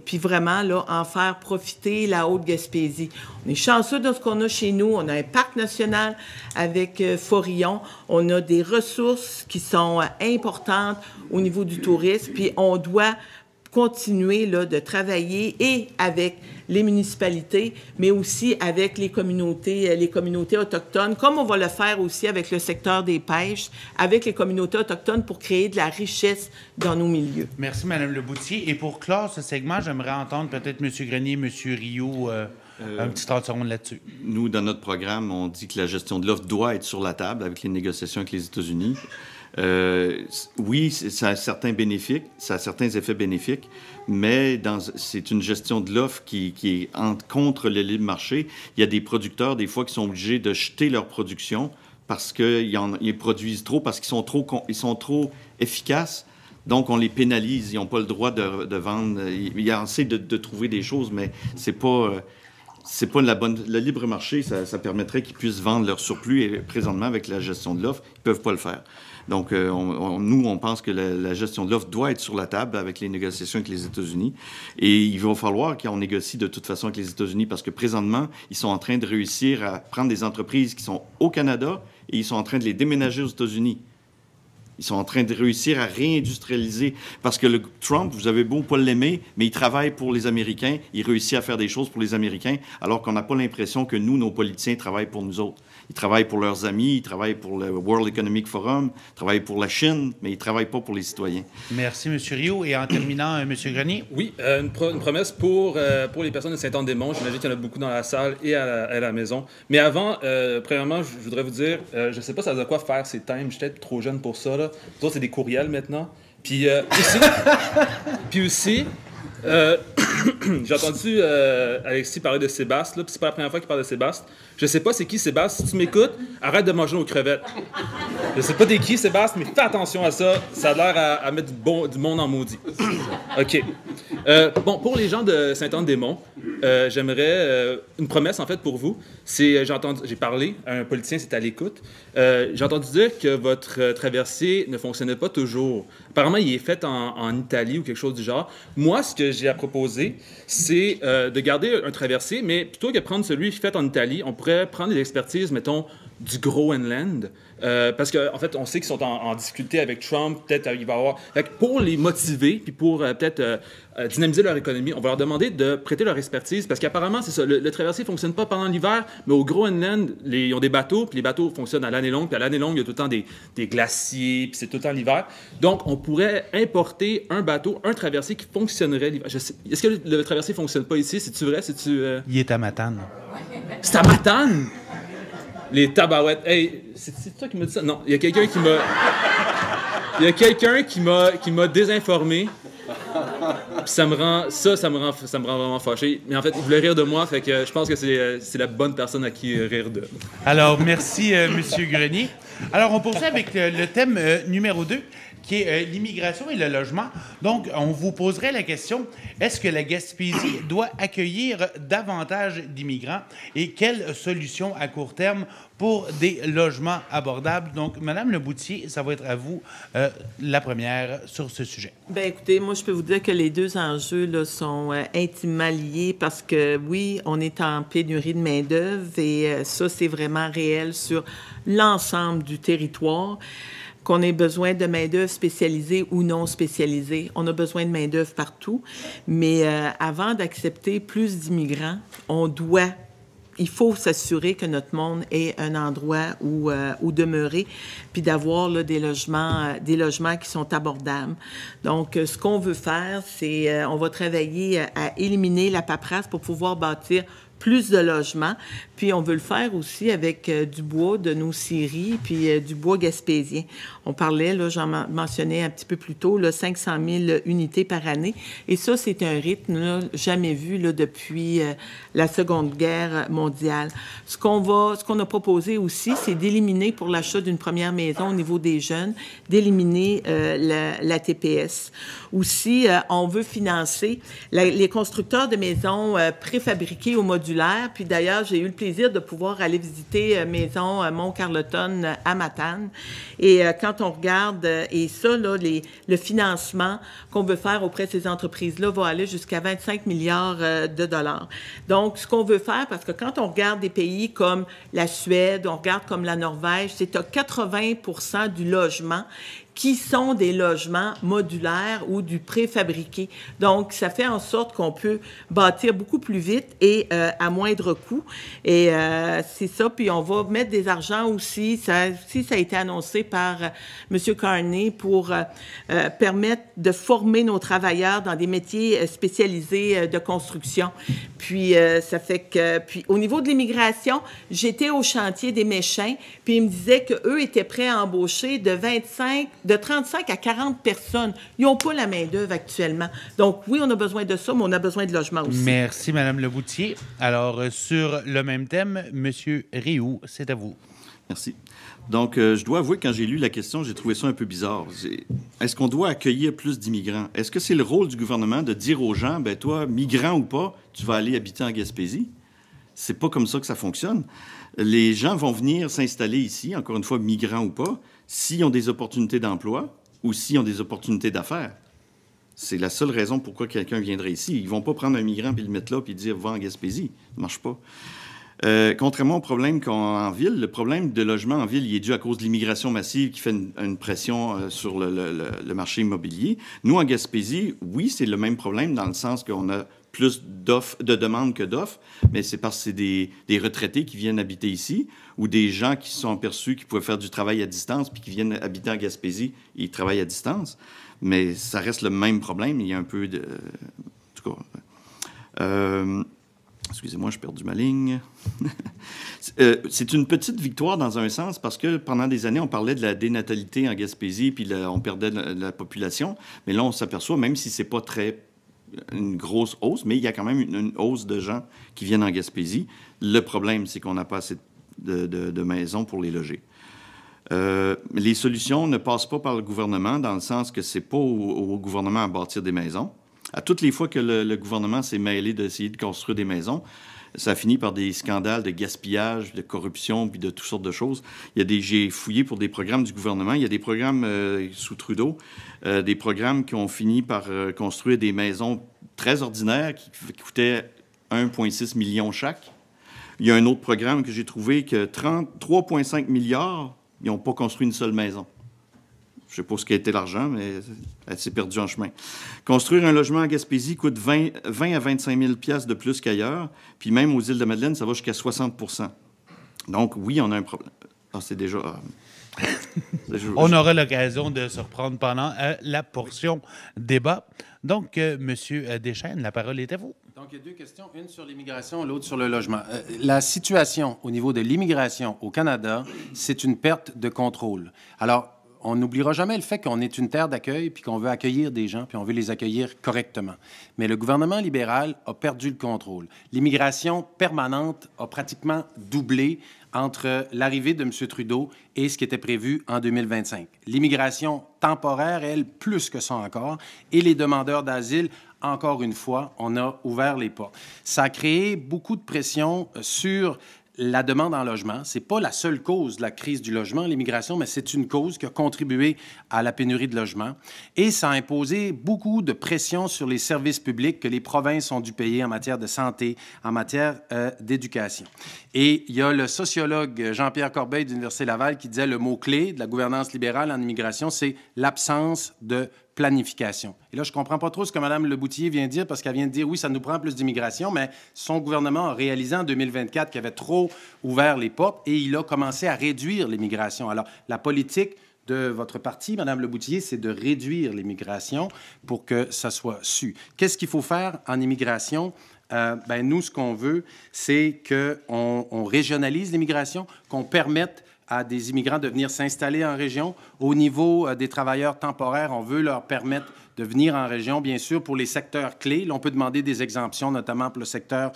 puis vraiment, là, en faire profiter la Haute-Gaspésie. On est chanceux de ce qu'on a chez nous. On a un parc national avec Forillon. On a des ressources qui sont importantes au niveau du tourisme. Puis, on doit continuer là, de travailler et avec les municipalités, mais aussi avec les communautés autochtones, comme on va le faire aussi avec le secteur des pêches, avec les communautés autochtones pour créer de la richesse dans nos milieux. Merci, Mme Leboutier. Et pour clore ce segment, j'aimerais entendre peut-être M. Grenier, M. Rio, un petit 30 secondes là-dessus. Nous, dans notre programme, on dit que la gestion de l'offre doit être sur la table avec les négociations avec les États-Unis. Oui, ça a certains bénéfices, ça a certains effets bénéfiques, mais c'est une gestion de l'offre qui est contre le libre marché. Il y a des producteurs, des fois, qui sont obligés de jeter leur production parce qu'ils produisent trop, parce qu'ils sont trop efficaces. Donc, on les pénalise. Ils n'ont pas le droit de vendre. Il y a assez de trouver des choses, mais c'est pas la bonne... Le libre marché, ça permettrait qu'ils puissent vendre leur surplus, et présentement, avec la gestion de l'offre, ils ne peuvent pas le faire. Donc, nous, on pense que la gestion de l'offre doit être sur la table avec les négociations avec les États-Unis. Et il va falloir qu'on négocie de toute façon avec les États-Unis parce que présentement, ils sont en train de réussir à prendre des entreprises qui sont au Canada et ils sont en train de les déménager aux États-Unis. Ils sont en train de réussir à réindustrialiser. Parce que le Trump, vous avez beau pas l'aimer, mais il travaille pour les Américains. Il réussit à faire des choses pour les Américains, alors qu'on n'a pas l'impression que nous, nos politiciens, travaillent pour nous autres. Ils travaillent pour leurs amis, ils travaillent pour le World Economic Forum, ils travaillent pour la Chine, mais ils ne travaillent pas pour les citoyens. Merci, M. Rio. Et en terminant, M. Grenier? Oui, une promesse pour les personnes de Saint-Anne-des-Monts. J'imagine qu'il y en a beaucoup dans la salle et à la maison. Mais avant, premièrement, je voudrais vous dire, je ne sais pas ça de quoi faire ces thèmes. Je suis peut-être trop jeune pour ça. Là. Nous autres, c'est des courriels maintenant. Puis aussi, j'ai entendu Alexis parler de Sébastien, puis c'est pas la première fois qu'il parle de Sébastien. Je sais pas c'est qui Sébastien. Si tu m'écoutes, arrête de manger nos crevettes. Je sais pas t'es qui Sébastien, mais fais attention à ça. Ça a l'air à mettre du monde en maudit. OK. Bon, pour les gens de Saint-Anne-des-Monts, j'aimerais une promesse en fait pour vous. J'ai parlé à un politicien, c'est à l'écoute. J'ai entendu dire que votre traversier ne fonctionnait pas toujours. Apparemment, il est fait en Italie ou quelque chose du genre. Moi, ce que j'ai à proposer, c'est de garder un traversier, mais plutôt que de prendre celui fait en Italie, on pourrait prendre des expertises, mettons, du Groenland. Parce qu'en fait, on sait qu'ils sont en difficulté avec Trump. Peut-être il va y avoir... Fait que pour les motiver, puis pour peut-être dynamiser leur économie, on va leur demander de prêter leur expertise. Parce qu'apparemment, c'est ça, le traversier ne fonctionne pas pendant l'hiver, mais au Groenland, ils ont des bateaux, puis les bateaux fonctionnent à l'année longue. Puis à l'année longue, il y a tout le temps des glaciers, puis c'est tout le temps l'hiver. Donc, on pourrait importer un bateau, un traversier qui fonctionnerait l'hiver. Est-ce que le traversier ne fonctionne pas ici? C'est-tu vrai? Il est à Matane. C'est à Matane? Les tabarouettes. Hey, c'est toi qui me dit ça? Non, il y a quelqu'un qui m'a... Il y a quelqu'un qui m'a désinformé. Puis ça me rend vraiment fâché. Mais en fait, il voulait rire de moi, fait que je pense que c'est la bonne personne à qui rire de. Alors, merci, M. Grenier. Alors, on poursuit avec le thème numéro 2, qui est l'immigration et le logement. Donc, on vous poserait la question, est-ce que la Gaspésie doit accueillir davantage d'immigrants et quelles solutions à court terme pour des logements abordables? Donc, Mme Leboutier, ça va être à vous la première sur ce sujet. Bien, écoutez, moi, je peux vous dire que les deux enjeux là, sont intimement liés parce que, oui, on est en pénurie de main-d'œuvre et ça, c'est vraiment réel sur l'ensemble du territoire. Qu'on ait besoin de main-d'œuvre spécialisée ou non spécialisée. On a besoin de main-d'œuvre partout, mais avant d'accepter plus d'immigrants, il faut s'assurer que notre monde ait un endroit où demeurer, puis d'avoir là, des logements qui sont abordables. Donc, ce qu'on veut faire, c'est on va travailler à éliminer la paperasse pour pouvoir bâtir plus de logements. Puis, on veut le faire aussi avec du bois de nos scieries, puis du bois gaspésien. On parlait, là, j'en mentionnais un petit peu plus tôt, là, 500 000 unités par année. Et ça, c'est un rythme là, jamais vu là, depuis la Seconde Guerre mondiale. Ce qu'on a proposé aussi, c'est d'éliminer pour l'achat d'une première maison au niveau des jeunes, d'éliminer la TPS. Aussi, on veut financer les constructeurs de maisons préfabriquées au modulaire. Puis d'ailleurs, j'ai eu le plaisir de pouvoir aller visiter Maison Mont-Carleton à Matane. Et quand on regarde, et ça, là, le financement qu'on veut faire auprès de ces entreprises-là va aller jusqu'à 25 milliards de dollars. Donc, ce qu'on veut faire, parce que quand on regarde des pays comme la Suède, on regarde comme la Norvège, c'est à 80% du logement qui sont des logements modulaires ou du préfabriqué. Donc, ça fait en sorte qu'on peut bâtir beaucoup plus vite et à moindre coût. Et c'est ça. Puis, on va mettre des argents aussi. Ça a été annoncé par M. Carney pour permettre de former nos travailleurs dans des métiers spécialisés de construction. Puis, ça fait que... Puis, au niveau de l'immigration, j'étais au chantier des Méchins, puis ils me disaient qu'eux étaient prêts à embaucher de 35 à 40 personnes. Ils n'ont pas la main-d'œuvre actuellement. Donc, oui, on a besoin de ça, mais on a besoin de logements aussi. Merci, Mme Leboutier. Alors, sur le même thème, M. Rioux, c'est à vous. Merci. Donc, je dois avouer, quand j'ai lu la question, j'ai trouvé ça un peu bizarre. Est-ce qu'on doit accueillir plus d'immigrants? Est-ce que c'est le rôle du gouvernement de dire aux gens, ben toi, migrant ou pas, tu vas aller habiter en Gaspésie? C'est pas comme ça que ça fonctionne. Les gens vont venir s'installer ici, encore une fois, migrants ou pas, s'ils ont des opportunités d'emploi ou s'ils ont des opportunités d'affaires. C'est la seule raison pourquoi quelqu'un viendrait ici. Ils ne vont pas prendre un migrant puis le mettre là puis dire « va en Gaspésie ». Ça ne marche pas. Contrairement au problème qu'on a en ville, le problème de logement en ville, il est dû à cause de l'immigration massive qui fait une pression sur le marché immobilier. Nous, en Gaspésie, oui, c'est le même problème dans le sens qu'on a plus de demandes que d'offres, mais c'est parce que c'est des retraités qui viennent habiter ici ou des gens qui se sont aperçus qu'ils pouvaient faire du travail à distance puis qui viennent habiter en Gaspésie et ils travaillent à distance. Mais ça reste le même problème. Il y a un peu de... En tout cas... excusez-moi, j'ai perdu ma ligne. C'est une petite victoire dans un sens parce que pendant des années, on parlait de la dénatalité en Gaspésie puis on perdait la population. Mais là, on s'aperçoit, même si c'est pas une grosse hausse, mais il y a quand même une hausse de gens qui viennent en Gaspésie. Le problème, c'est qu'on n'a pas assez de maisons pour les loger. Les solutions ne passent pas par le gouvernement dans le sens que c'est pas au gouvernement à bâtir des maisons. À toutes les fois que le gouvernement s'est mêlé d'essayer de construire des maisons, ça finit par des scandales de gaspillage, de corruption, puis de toutes sortes de choses. J'ai fouillé pour des programmes du gouvernement. Il y a des programmes sous Trudeau, des programmes qui ont fini par construire des maisons très ordinaires qui coûtaient 1,6 million chaque. Il y a un autre programme que j'ai trouvé que 3,5 milliards, ils n'ont pas construit une seule maison. Je ne sais pas ce qu'a été l'argent, mais elle s'est perdue en chemin. Construire un logement en Gaspésie coûte 20 à 25 000 $ de plus qu'ailleurs. Puis même aux Îles-de-Madeleine, ça va jusqu'à 60 %. Donc, oui, on a un problème. Ah, c'est déjà... On aura l'occasion de se reprendre pendant la portion débat. Donc, M. Deschênes, la parole est à vous. Donc, il y a deux questions, une sur l'immigration, l'autre sur le logement. La situation au niveau de l'immigration au Canada, c'est une perte de contrôle. Alors, on n'oubliera jamais le fait qu'on est une terre d'accueil, puis qu'on veut accueillir des gens, puis on veut les accueillir correctement. Mais le gouvernement libéral a perdu le contrôle. L'immigration permanente a pratiquement doublé entre l'arrivée de M. Trudeau et ce qui était prévu en 2025. L'immigration temporaire, elle, plus que ça encore, et les demandeurs d'asile, encore une fois, on a ouvert les portes. Ça a créé beaucoup de pression sur la demande en logement. Ce n'est pas la seule cause de la crise du logement, l'immigration, mais c'est une cause qui a contribué à la pénurie de logement. Et ça a imposé beaucoup de pression sur les services publics que les provinces ont dû payer en matière de santé, en matière d'éducation. Et il y a le sociologue Jean-Pierre Corbeil de l'Université Laval qui disait le mot-clé de la gouvernance libérale en immigration, c'est l'absence de planification. Et là, je ne comprends pas trop ce que Mme Leboutillier vient de dire, parce qu'elle vient de dire, oui, ça nous prend plus d'immigration, mais son gouvernement a réalisé en 2024 qu'il avait trop ouvert les portes et il a commencé à réduire l'immigration. Alors, la politique de votre parti, Mme Leboutillier, c'est de réduire l'immigration pour que ça soit su. Qu'est-ce qu'il faut faire en immigration? Nous, ce qu'on veut, c'est qu'on régionalise l'immigration, qu'on permette à des immigrants de venir s'installer en région. Au niveau des travailleurs temporaires, on veut leur permettre de venir en région, bien sûr, pour les secteurs clés. Là, on peut demander des exemptions, notamment pour le secteur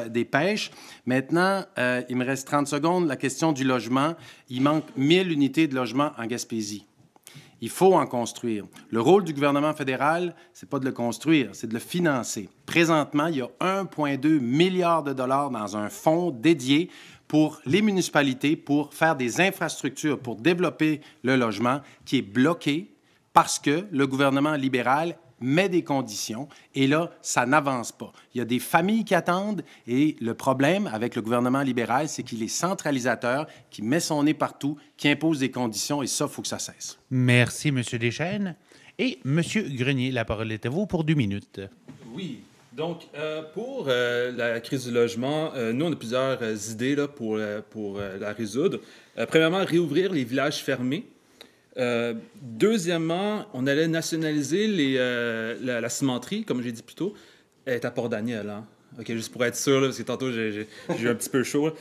des pêches. Maintenant, il me reste 30 secondes. La question du logement. Il manque 1000 unités de logement en Gaspésie. Il faut en construire. Le rôle du gouvernement fédéral, c'est pas de le construire, c'est de le financer. Présentement, il y a 1,2 milliard de dollars dans un fonds dédié pour les municipalités, pour faire des infrastructures, pour développer le logement, qui est bloqué parce que le gouvernement libéral met des conditions et là, ça n'avance pas. Il y a des familles qui attendent et le problème avec le gouvernement libéral, c'est qu'il est centralisateur, qui met son nez partout, qui impose des conditions et ça, il faut que ça cesse. Merci, M. Deschênes. Et M. Grenier, la parole est à vous pour 2 minutes. Oui. Donc, pour la crise du logement, nous, on a plusieurs idées là, pour la résoudre. Premièrement, réouvrir les villages fermés. Deuxièmement, on allait nationaliser la cimenterie, comme j'ai dit plus tôt. Elle est à Port-Daniel, hein? OK, juste pour être sûr, là, parce que tantôt, j'ai eu un petit peu chaud.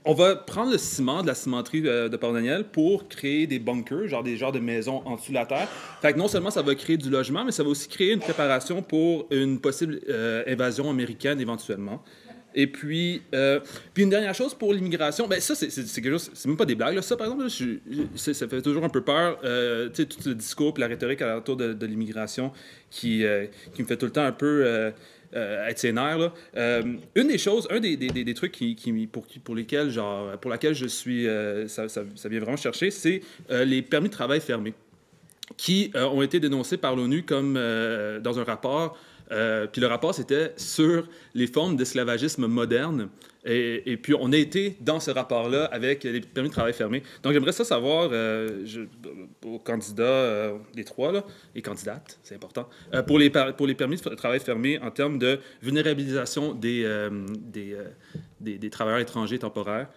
On va prendre le ciment de la cimenterie de Port-Daniel pour créer des bunkers, genre des genres de maisons en dessous de la terre. Fait que non seulement ça va créer du logement, mais ça va aussi créer une préparation pour une possible invasion américaine éventuellement. Et puis une dernière chose pour l'immigration, ben ça, c'est quelque chose, c'est même pas des blagues. Là. Ça, par exemple, ça fait toujours un peu peur. Tu sais, tout le discours et la rhétorique autour de l'immigration qui me fait tout le temps un peu... être sénère, là. Une des choses, un des trucs pour laquelle je suis, ça vient vraiment chercher, c'est les permis de travail fermés, qui ont été dénoncés par l'ONU comme dans un rapport. Puis le rapport, c'était sur les formes d'esclavagisme moderne. Et puis, on a été dans ce rapport-là avec les permis de travail fermés. Donc, j'aimerais ça savoir, aux candidats, les trois, là, les candidates, c'est important, pour les permis de travail fermés en termes de vulnérabilisation des travailleurs étrangers temporaires.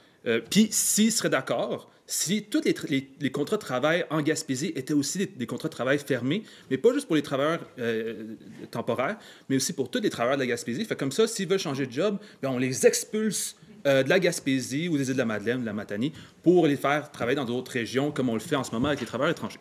Puis, s'ils seraient d'accord, si tous les contrats de travail en Gaspésie étaient aussi des contrats de travail fermés, mais pas juste pour les travailleurs temporaires, mais aussi pour tous les travailleurs de la Gaspésie. Fait comme ça, s'ils veulent changer de job, bien, on les expulse de la Gaspésie ou des îles de la Madeleine, de la Matanie, pour les faire travailler dans d'autres régions, comme on le fait en ce moment avec les travailleurs étrangers.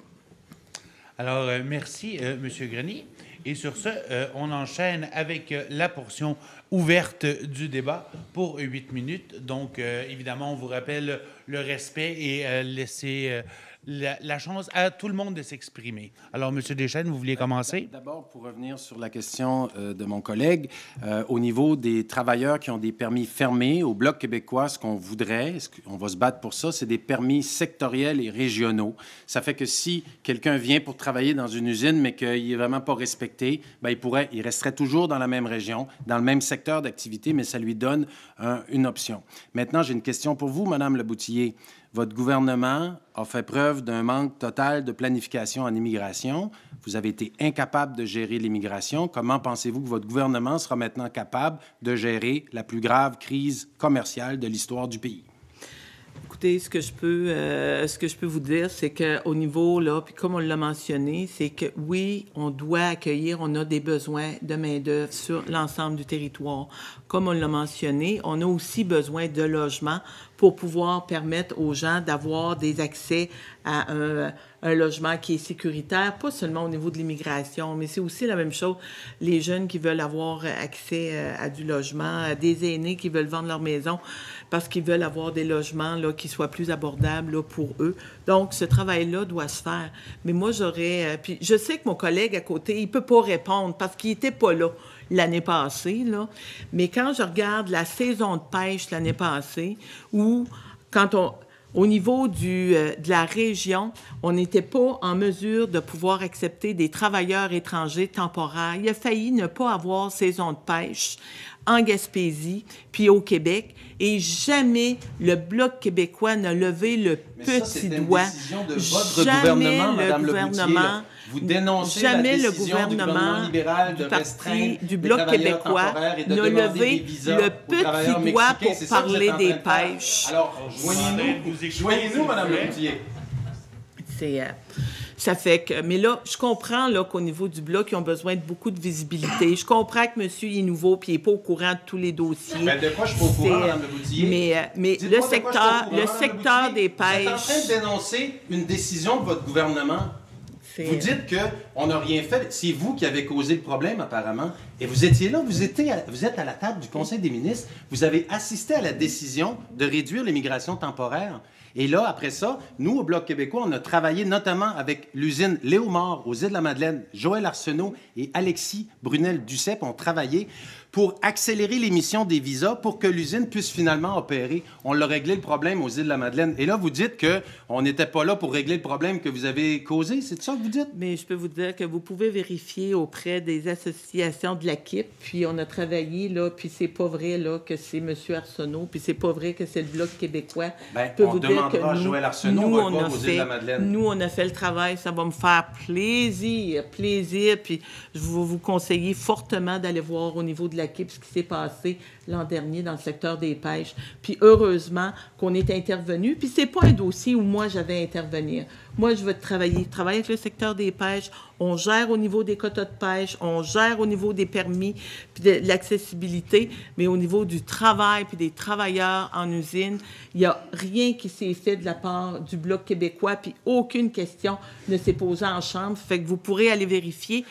Alors, merci, M. Grenier. Et sur ce, on enchaîne avec la portion ouverte du débat pour 8 minutes. Donc, évidemment, on vous rappelle le respect et laisser la chance à tout le monde de s'exprimer. Alors, M. Deschênes, vous vouliez commencer? D'abord, pour revenir sur la question de mon collègue, au niveau des travailleurs qui ont des permis fermés, au Bloc québécois, ce qu'on voudrait, on va se battre pour ça, c'est des permis sectoriels et régionaux. Ça fait que si quelqu'un vient pour travailler dans une usine, mais qu'il n'est vraiment pas respecté, bien, il resterait toujours dans la même région, dans le même secteur d'activité, mais ça lui donne une option. Maintenant, j'ai une question pour vous, Mme Leboutillier. Votre gouvernement a fait preuve d'un manque total de planification en immigration. Vous avez été incapable de gérer l'immigration. Comment pensez-vous que votre gouvernement sera maintenant capable de gérer la plus grave crise commerciale de l'histoire du pays? Écoutez, ce que je peux vous dire, c'est qu'au niveau, là, puis comme on l'a mentionné, c'est que oui, on doit accueillir, on a des besoins de main-d'œuvre sur l'ensemble du territoire. Comme on l'a mentionné, on a aussi besoin de logements pour pouvoir permettre aux gens d'avoir des accès à un logement qui est sécuritaire, pas seulement au niveau de l'immigration, mais c'est aussi la même chose, les jeunes qui veulent avoir accès à du logement, des aînés qui veulent vendre leur maison parce qu'ils veulent avoir des logements là, qui soient plus abordables là, pour eux. Donc, ce travail-là doit se faire. Mais moi, puis je sais que mon collègue à côté, il peut pas répondre parce qu'il était pas là l'année passée, là. Mais quand je regarde la saison de pêche l'année passée, où au niveau de la région, on n'était pas en mesure de pouvoir accepter des travailleurs étrangers temporaires. Il a failli ne pas avoir saison de pêche en Gaspésie, puis au Québec, et jamais le Bloc québécois n'a levé le petit doigt. Mais ça, c'est une décision de votre gouvernement, Mme Leboutillier. Vous dénoncez la décision du gouvernement libéral de restreindre du Bloc québécois n'a levé le petit doigt pour parler des pêches. Alors, joignez-nous, Mme Leboutillier. Ça fait que... Mais là, je comprends là, qu'au niveau du Bloc, ils ont besoin de beaucoup de visibilité. Je comprends que monsieur est nouveau puis il n'est pas au courant de tous les dossiers. Bien, de quoi je ne suis pas au courant, Mme Leboutillier? Mais le secteur des pêches... Vous êtes en train de dénoncer une décision de votre gouvernement. Vous dites qu'on n'a rien fait. C'est vous qui avez causé le problème, apparemment. Et vous étiez là, vous êtes à la table du Conseil des ministres. Vous avez assisté à la décision de réduire l'immigration temporaire. Et là, après ça, nous, au Bloc québécois, on a travaillé notamment avec l'usine Léomar aux Îles-de-la-Madeleine. Joël Arsenault et Alexis Brunel-Duceppe ont travaillé pour accélérer l'émission des visas pour que l'usine puisse finalement opérer. On l'a réglé le problème aux Îles-de-la-Madeleine. Et là, vous dites qu'on n'était pas là pour régler le problème que vous avez causé. C'est ça que vous dites? Mais je peux vous dire que vous pouvez vérifier auprès des associations de l'AQIP. Puis on a travaillé, là, puis c'est pas vrai là, que c'est M. Arsenault, puis c'est pas vrai que c'est le Bloc québécois. Bien, on demandera à Joël Arsenault, on va voir aux Îles-de-la-Madeleine. Nous, on a fait le travail. Ça va me faire plaisir. Puis je vais vous conseiller fortement d'aller voir au niveau de l'AQIP ce qui s'est passé l'an dernier dans le secteur des pêches. Puis heureusement qu'on est intervenu. Puis c'est pas un dossier où moi j'avais à intervenir. Moi, je veux travailler avec le secteur des pêches. On gère au niveau des quotas de pêche, on gère au niveau des permis, puis de l'accessibilité, mais au niveau du travail puis des travailleurs en usine, il n'y a rien qui s'est fait de la part du Bloc québécois, puis aucune question ne s'est posée en chambre. Fait que vous pourrez aller vérifier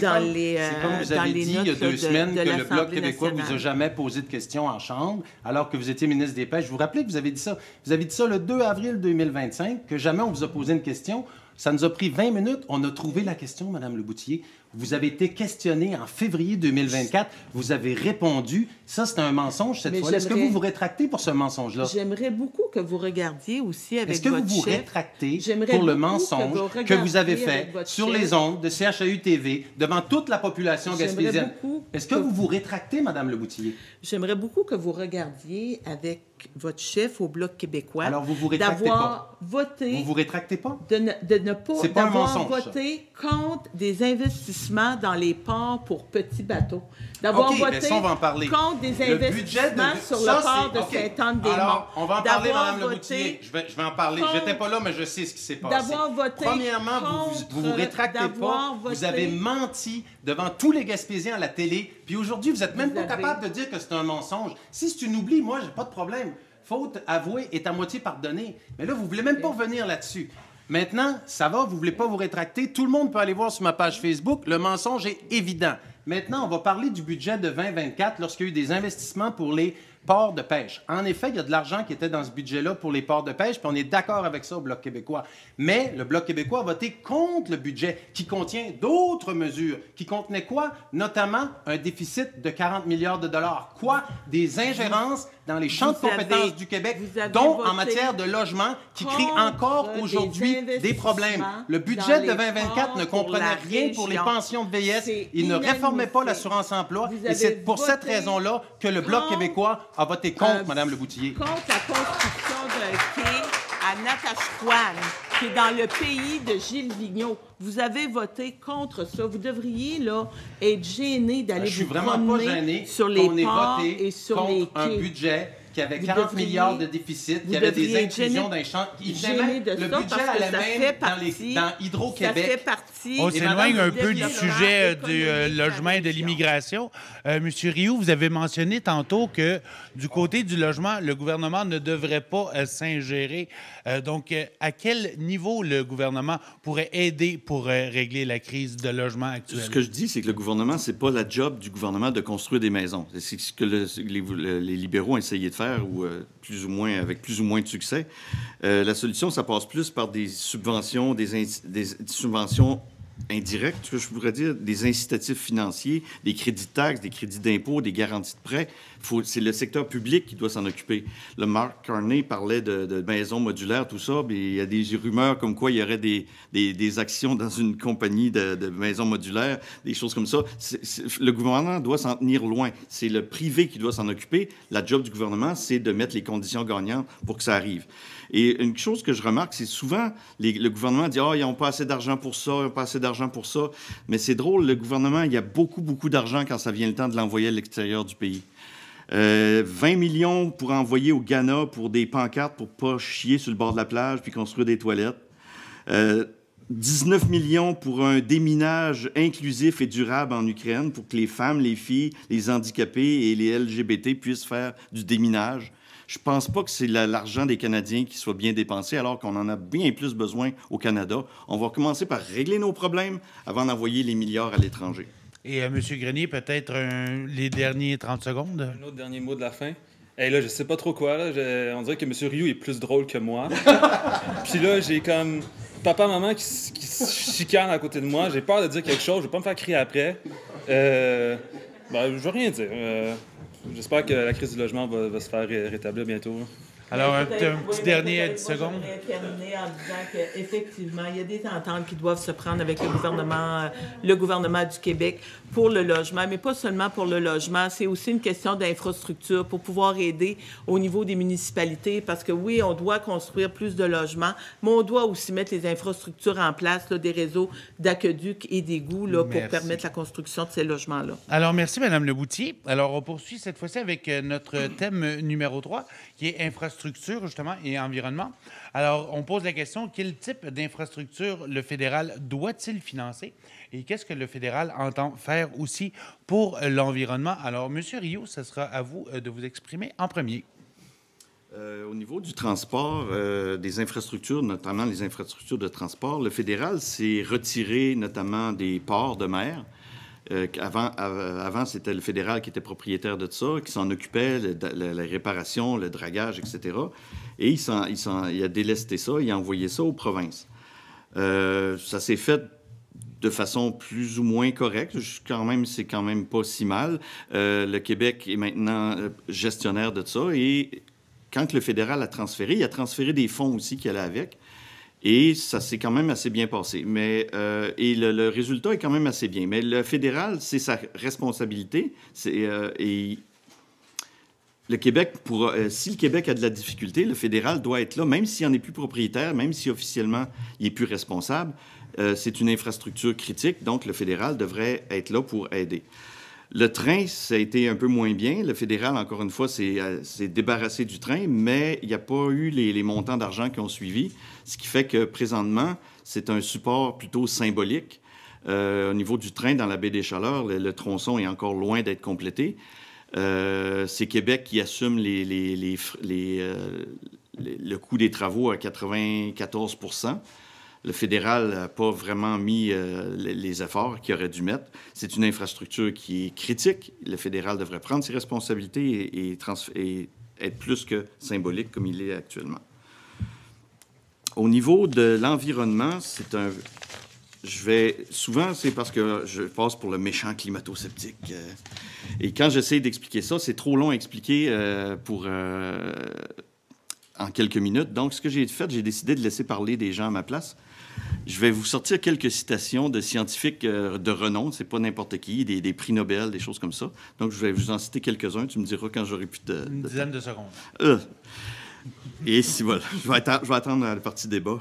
dans les c'est comme vous avez dit il y a 2 semaines que le Bloc québécois ne vous a jamais posé de questions en chambre, alors que vous étiez ministre des Pêches. Vous vous rappelez que vous avez dit ça? Vous avez dit ça le 2 avril 2025, que jamais on vous a posé une question. Ça nous a pris 20 minutes. On a trouvé la question, Mme Leboutillier. Vous avez été questionné en février 2024. Vous avez répondu. Ça, c'est un mensonge cette fois-là. Est-ce que vous vous rétractez pour ce mensonge-là? J'aimerais beaucoup que vous regardiez aussi avec votre chef. Est-ce que vous vous rétractez pour le mensonge que vous avez fait sur les ondes de CHAU-TV devant toute la population gaspésienne? Est-ce que vous vous rétractez, Mme Leboutillier? J'aimerais beaucoup que vous regardiez avec votre chef au Bloc québécois. Alors, vous vous rétractez pas? Voté... Vous vous rétractez pas? De ne pas... C'est pas un mensonge, voté contre des investissements dans les ports pour petits bateaux. D'avoir voté ça, on va en parler. Contre des investissements sur le port de Sainte-Anne-des-Monts. Alors, on va en parler, Mme Leboutillier. Je vais en parler. Je n'étais pas là, mais je sais ce qui s'est passé. D'avoir voté Premièrement, vous vous rétractez pas. Vous avez menti devant tous les Gaspésiens à la télé. Puis aujourd'hui, vous n'êtes même pas capable de dire que c'est un mensonge. Si c'est une oubli, moi, j'ai pas de problème. Faute avouée est à moitié pardonnée. Mais là, vous ne voulez même pas revenir là-dessus. Maintenant, ça va, vous ne voulez pas vous rétracter. Tout le monde peut aller voir sur ma page Facebook. Le mensonge est évident. Maintenant, on va parler du budget de 2024 lorsqu'il y a eu des investissements pour les ports de pêche. En effet, il y a de l'argent qui était dans ce budget-là pour les ports de pêche, puis on est d'accord avec ça au Bloc québécois. Mais le Bloc québécois a voté contre le budget qui contient d'autres mesures. Qui contenait quoi? Notamment un déficit de 40 milliards de dollars. Quoi? Des ingérences dans les champs de compétences du Québec, dont en matière de logement, qui créent encore aujourd'hui des problèmes. Le budget de 2024 ne comprenait rien pour les pensions de vieillesse. Il ne réformait pas l'assurance-emploi. Et c'est pour cette raison-là que le Bloc québécois a voté contre, Mme Le Boutillier. Contre la construction d'un quai à Natashquan, qui est dans le pays de Gilles Vigneault. Vous avez voté contre ça. Vous devriez là, être gêné d'aller vous promener sur les ports et sur les quais. Un budget qui avait 40 milliards de déficit, qui avait des inclusions d'un champ. Le budget allait même dans Hydro-Québec. On s'éloigne un peu du sujet du logement et de l'immigration. Monsieur Rioux, vous avez mentionné tantôt que du côté du logement, le gouvernement ne devrait pas s'ingérer. Donc, à quel niveau le gouvernement pourrait aider pour régler la crise de logement actuelle? Ce que je dis, c'est que le gouvernement, c'est pas la job du gouvernement de construire des maisons. C'est ce que les libéraux ont essayé de faire, ou avec plus ou moins de succès. La solution, ça passe plus par des subventions, des subventions indirectes, je pourrais dire, des incitatifs financiers, des crédits de taxes, des crédits d'impôts, des garanties de prêts. C'est le secteur public qui doit s'en occuper. Le Mark Carney parlait de maisons modulaires, tout ça, mais il y a des rumeurs comme quoi il y aurait des actions dans une compagnie de maisons modulaires, des choses comme ça. Le gouvernement doit s'en tenir loin. C'est le privé qui doit s'en occuper. La job du gouvernement, c'est de mettre les conditions gagnantes pour que ça arrive. Et une chose que je remarque, c'est souvent, le gouvernement dit « Ah, ils n'ont pas assez d'argent pour ça, ils n'ont pas assez d'argent pour ça ». Mais c'est drôle, le gouvernement, il y a beaucoup, beaucoup d'argent quand ça vient le temps de l'envoyer à l'extérieur du pays. 20 millions pour envoyer au Ghana pour des pancartes pour pas chier sur le bord de la plage puis construire des toilettes. 19 millions pour un déminage inclusif et durable en Ukraine pour que les femmes, les filles, les handicapés et les LGBT puissent faire du déminage. Je pense pas que c'est l'argent des Canadiens qui soit bien dépensé, alors qu'on en a bien plus besoin au Canada. On va commencer par régler nos problèmes avant d'envoyer les milliards à l'étranger. Et M. Grenier, peut-être les derniers 30 secondes? Un autre dernier mot de la fin. Hey, là, je sais pas trop quoi. Là. On dirait que M. Rioux est plus drôle que moi. Puis là, j'ai comme papa, maman qui se chicanent à côté de moi. J'ai peur de dire quelque chose. Je vais pas me faire crier après. Je vais rien dire. J'espère que la crise du logement va se faire rétablir bientôt. Alors, un petit dernier 10 secondes. Je voudrais terminer en disant qu'effectivement, il y a des ententes qui doivent se prendre avec le gouvernement du Québec pour le logement, mais pas seulement pour le logement. C'est aussi une question d'infrastructure pour pouvoir aider au niveau des municipalités, parce que oui, on doit construire plus de logements, mais on doit aussi mettre les infrastructures en place, là, des réseaux d'aqueducs et d'égouts là, pour permettre la construction de ces logements-là. Alors, merci, Mme Leboutier. Alors, on poursuit cette fois-ci avec notre thème numéro 3, qui est infrastructure, justement, et environnement. Alors, on pose la question, quel type d'infrastructure le fédéral doit-il financer et qu'est-ce que le fédéral entend faire aussi pour l'environnement? Alors, M. Rioux, ce sera à vous de vous exprimer en premier. Au niveau du transport, des infrastructures, notamment les infrastructures de transport, le fédéral s'est retiré notamment des ports de mer. Avant, c'était le fédéral qui était propriétaire de ça, qui s'en occupait, la réparation, le dragage, etc. Et il a délesté ça, il a envoyé ça aux provinces. Ça s'est fait de façon plus ou moins correcte. C'est quand même pas si mal. Le Québec est maintenant gestionnaire de ça. Et quand le fédéral a transféré, il a transféré des fonds aussi qui allaient avec. Et ça s'est quand même assez bien passé. Et le résultat est quand même assez bien. Mais le fédéral, c'est sa responsabilité. Et le Québec, si le Québec a de la difficulté, le fédéral doit être là, même s'il n'en est plus propriétaire, même si officiellement il n'est plus responsable. C'est une infrastructure critique, donc le fédéral devrait être là pour aider. Le train, ça a été un peu moins bien. Le fédéral, encore une fois, s'est débarrassé du train, mais il n'y a pas eu les montants d'argent qui ont suivi, ce qui fait que présentement, c'est un support plutôt symbolique. Au niveau du train, dans la baie des Chaleurs, le tronçon est encore loin d'être complété. C'est Québec qui assume le coût des travaux à 94 %. Le fédéral n'a pas vraiment mis les efforts qu'il aurait dû mettre. C'est une infrastructure qui est critique. Le fédéral devrait prendre ses responsabilités et être plus que symbolique comme il est actuellement. Au niveau de l'environnement, souvent, c'est parce que je passe pour le méchant climato-sceptique. Et quand j'essaie d'expliquer ça, c'est trop long à expliquer en quelques minutes. Donc, ce que j'ai fait, j'ai décidé de laisser parler des gens à ma place. Je vais vous sortir quelques citations de scientifiques de renom. C'est pas n'importe qui, des prix Nobel, des choses comme ça. Donc, je vais vous en citer quelques-uns. Tu me diras quand j'aurai plus de... Une dizaine de secondes. Et si, voilà. Je vais attendre la partie débat.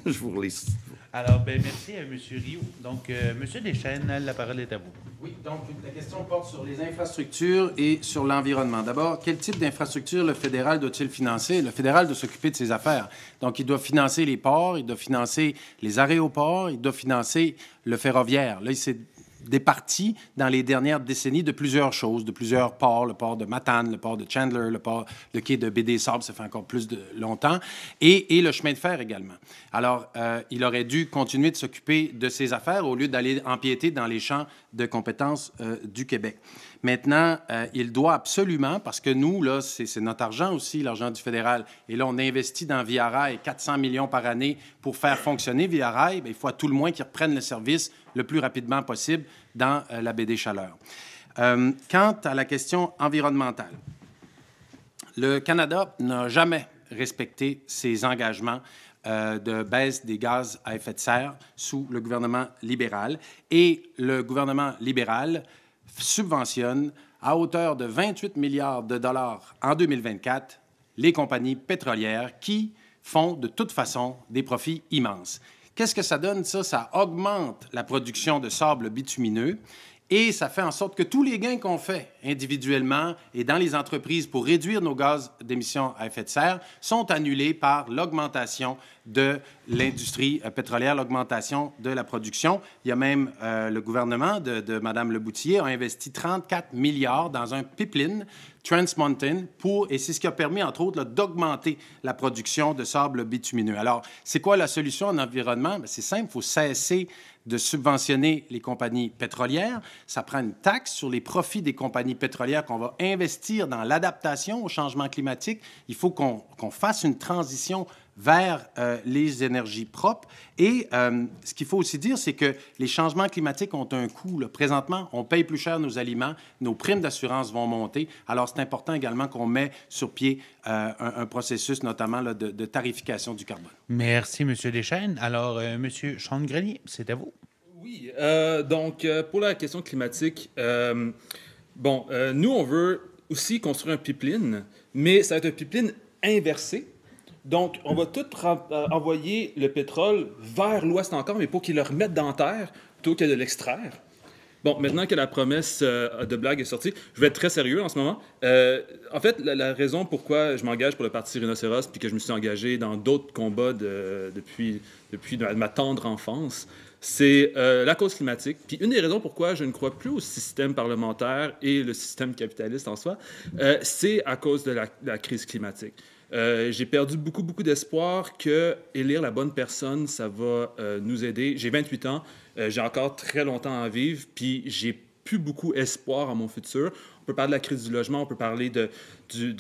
Je vous relis. Alors, merci à M. Rio. Donc, M. Deschênes, la parole est à vous. Oui, donc la question porte sur les infrastructures et sur l'environnement. D'abord, quel type d'infrastructure le fédéral doit-il financer? Le fédéral doit s'occuper de ses affaires. Donc, il doit financer les ports, il doit financer les aéroports, il doit financer le ferroviaire. Là, il s'est départi dans les dernières décennies de plusieurs choses, de plusieurs ports, le port de Matane, le port de Chandler, le quai de Baie-des-Sables, ça fait encore plus de longtemps, et le chemin de fer également. Alors, il aurait dû continuer de s'occuper de ses affaires au lieu d'aller empiéter dans les champs de compétences du Québec. Maintenant, il doit absolument, parce que nous, là, c'est notre argent aussi, l'argent du fédéral, et là, on investit dans Via Rail 400 millions par année pour faire fonctionner Via Rail, bien, il faut à tout le moins qu'ils reprennent le service le plus rapidement possible dans la baie des Chaleurs. Quant à la question environnementale, le Canada n'a jamais respecté ses engagements de baisse des gaz à effet de serre sous le gouvernement libéral. Et le gouvernement libéral subventionne à hauteur de 28 milliards de dollars en 2024 les compagnies pétrolières qui font de toute façon des profits immenses. Qu'est-ce que ça donne, ça? Ça augmente la production de sable bitumineux et ça fait en sorte que tous les gains qu'on fait individuellement et dans les entreprises pour réduire nos gaz d'émissions à effet de serre sont annulés par l'augmentation de l'industrie pétrolière, l'augmentation de la production. Il y a même le gouvernement de Mme Leboutillier a investi 34 milliards dans un pipeline Trans Mountain et c'est ce qui a permis, entre autres, d'augmenter la production de sable bitumineux. Alors, c'est quoi la solution en environnement? Bien, c'est simple, il faut cesser de subventionner les compagnies pétrolières. Ça prend une taxe sur les profits des compagnies pétrolières qu'on va investir dans l'adaptation au changement climatique. Il faut qu'on fasse une transition vers les énergies propres. Et ce qu'il faut aussi dire, c'est que les changements climatiques ont un coût. Là. Présentement, on paye plus cher nos aliments, nos primes d'assurance vont monter. Alors, c'est important également qu'on met sur pied un processus, notamment là, de tarification du carbone. Merci, M. Deschênes. Alors, M. Sean-Grenier, c'est à vous. Oui, donc, pour la question climatique, nous, on veut aussi construire un pipeline, mais ça va être un pipeline inversé. Donc, on va tout envoyer le pétrole vers l'ouest encore, mais pour qu'ils le remettent dans la terre plutôt que de l'extraire. Bon, maintenant que la promesse de blague est sortie, je vais être très sérieux en ce moment. En fait, la raison pourquoi je m'engage pour le Parti Rhinocéros puis que je me suis engagé dans d'autres combats depuis ma tendre enfance, c'est la cause climatique. Puis une des raisons pourquoi je ne crois plus au système parlementaire et le système capitaliste en soi, c'est à cause de la crise climatique. J'ai perdu beaucoup d'espoir que élire la bonne personne, ça va nous aider. J'ai 28 ans, j'ai encore très longtemps à vivre, puis j'ai plus beaucoup espoir en mon futur. On peut parler de la crise du logement, on peut parler de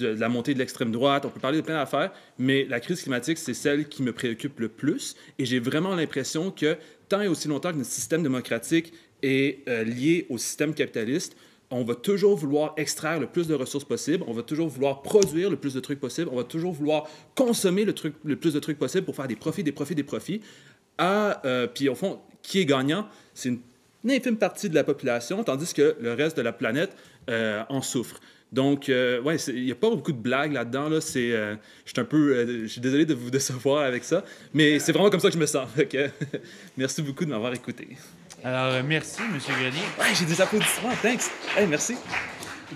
la montée de l'extrême droite, on peut parler de plein d'affaires, mais la crise climatique, c'est celle qui me préoccupe le plus. Et j'ai vraiment l'impression que tant et aussi longtemps que notre système démocratique est lié au système capitaliste, on va toujours vouloir extraire le plus de ressources possible, on va toujours vouloir produire le plus de trucs possible, on va toujours vouloir consommer le plus de trucs possible pour faire des profits. Puis au fond, qui est gagnant? C'est une infime partie de la population, tandis que le reste de la planète en souffre. Donc, il n'y a pas beaucoup de blagues là-dedans. Là. Je suis désolé de vous décevoir avec ça, mais c'est vraiment comme ça que je me sens. Merci beaucoup de m'avoir écouté. Alors, merci, M. Grenier. Ouais, j'ai des applaudissements, thanks. Hey, merci.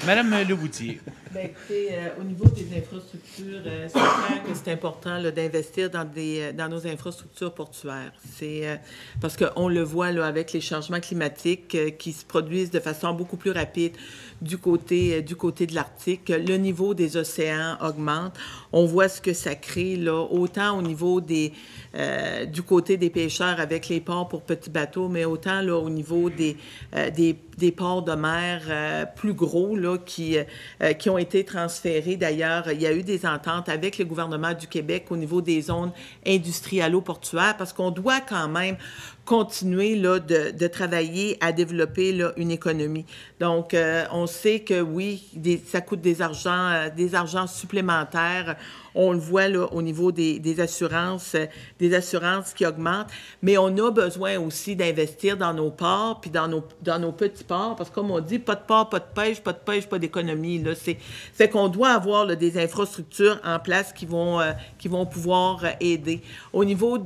Madame Leboutillier. Bien, écoutez, au niveau des infrastructures, c'est clair que c'est important là, d'investir dans nos infrastructures portuaires. C'est parce qu'on le voit là, avec les changements climatiques qui se produisent de façon beaucoup plus rapide du côté de l'Arctique. Le niveau des océans augmente. On voit ce que ça crée, là, autant au niveau du côté des pêcheurs avec les ports pour petits bateaux, mais autant là, au niveau des ports de mer plus gros là, qui ont été transférés. D'ailleurs, il y a eu des ententes avec le gouvernement du Québec au niveau des zones industrialo-portuaires parce qu'on doit quand même continuer là, de travailler à développer là, une économie. Donc, on sait que oui, ça coûte des argents supplémentaires. On le voit là, au niveau des assurances qui augmentent, mais on a besoin aussi d'investir dans nos ports puis dans nos petits ports, parce que comme on dit, pas de port, pas de pêche, pas d'économie. Là, fait qu'on doit avoir là, des infrastructures en place qui vont pouvoir aider. Au niveau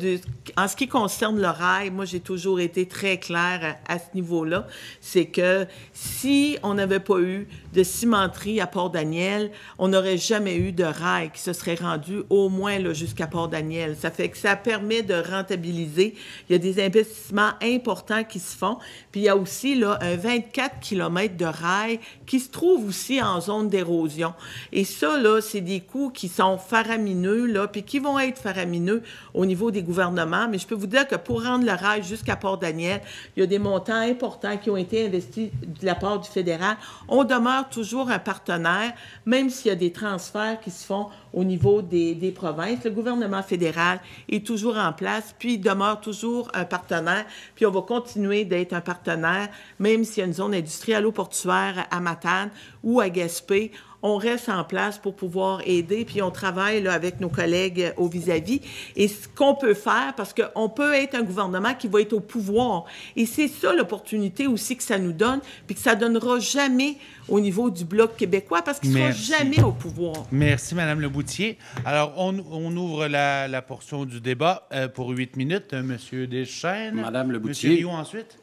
en ce qui concerne le rail, moi j'ai toujours été très claire à ce niveau-là, c'est que si on n'avait pas eu de cimenterie à Port-Daniel, on n'aurait jamais eu de rail qui se serait rendu au moins là, jusqu'à Port-Daniel. Ça fait que ça permet de rentabiliser. Il y a des investissements importants qui se font. Puis il y a aussi là, un 24 km de rail qui se trouve aussi en zone d'érosion. Et ça, là, c'est des coûts qui sont faramineux, là, puis qui vont être faramineux au niveau des gouvernements. Mais je peux vous dire que pour rendre le rail jusqu'à Port-Daniel, il y a des montants importants qui ont été investis de la part du fédéral. On demeure toujours un partenaire, même s'il y a des transferts qui se font au niveau des provinces. Le gouvernement fédéral est toujours en place, puis il demeure toujours un partenaire, puis on va continuer d'être un partenaire, même s'il y a une zone industrielle-portuaire à Matane ou à Gaspé. On reste en place pour pouvoir aider, puis on travaille là, avec nos collègues au vis-à-vis. Et ce qu'on peut faire, parce qu'on peut être un gouvernement qui va être au pouvoir. Et c'est ça l'opportunité aussi que ça nous donne, puis que ça ne donnera jamais au niveau du Bloc québécois, parce qu'il ne sera jamais au pouvoir. Merci, Mme Leboutier. Alors, on ouvre la portion du débat pour 8 minutes. Monsieur Deschênes. Mme Leboutier. Monsieur Rioux ensuite.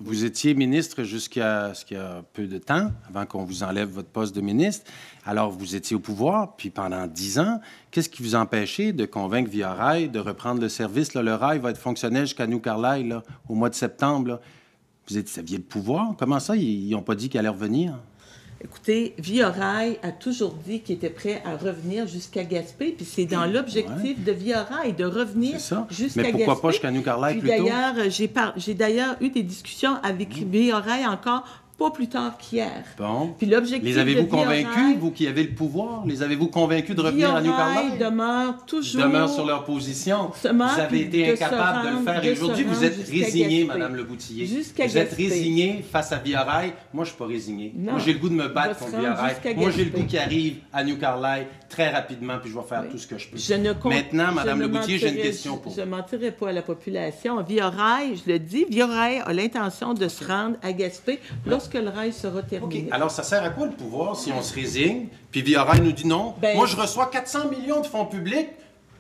Vous étiez ministre jusqu'à ce qu'il y a peu de temps, avant qu'on vous enlève votre poste de ministre. Alors, vous étiez au pouvoir, puis pendant 10 ans, qu'est-ce qui vous empêchait de convaincre Via Rail de reprendre le service? Là, le rail va être fonctionnel jusqu'à New Carlisle là, au mois de septembre. Là. Vous aviez le pouvoir. Comment ça, ils n'ont pas dit qu'il allait revenir? Écoutez, Via Rail a toujours dit qu'il était prêt à revenir jusqu'à Gaspé, puis c'est dans l'objectif de Via Rail de revenir jusqu'à Gaspé. Mais pourquoi pas jusqu'à New Carlisle plutôt? D'ailleurs, j'ai d'ailleurs eu des discussions avec Via Rail encore pas plus tard qu'hier. Bon. Puis l'objectif les avez-vous convaincus, vous qui avez le pouvoir? Les avez-vous convaincus de revenir à New Carlisle? Demeure toujours... Ils demeurent sur leur position. Vous avez été incapable de le faire. Et aujourd'hui, vous êtes résignée, Mme Leboutier. Vous êtes résignée face à Via Rail. Moi, je ne suis pas résignée. Moi, j'ai le goût de me battre contre Via Rail. Moi, j'ai le goût qui arrive à New Carlisle très rapidement, puis je vais faire tout ce que je peux. Maintenant, Mme Leboutier, j'ai une question pour vous. Je ne mentirai pas à la population. Via Rail, je le dis, Via Rail a l'intention de se rendre à Gaspé lorsque le rail sera terminé. OK. Alors, ça sert à quoi le pouvoir si on se résigne, puis Via Rail nous dit non? Moi, je reçois 400 millions de fonds publics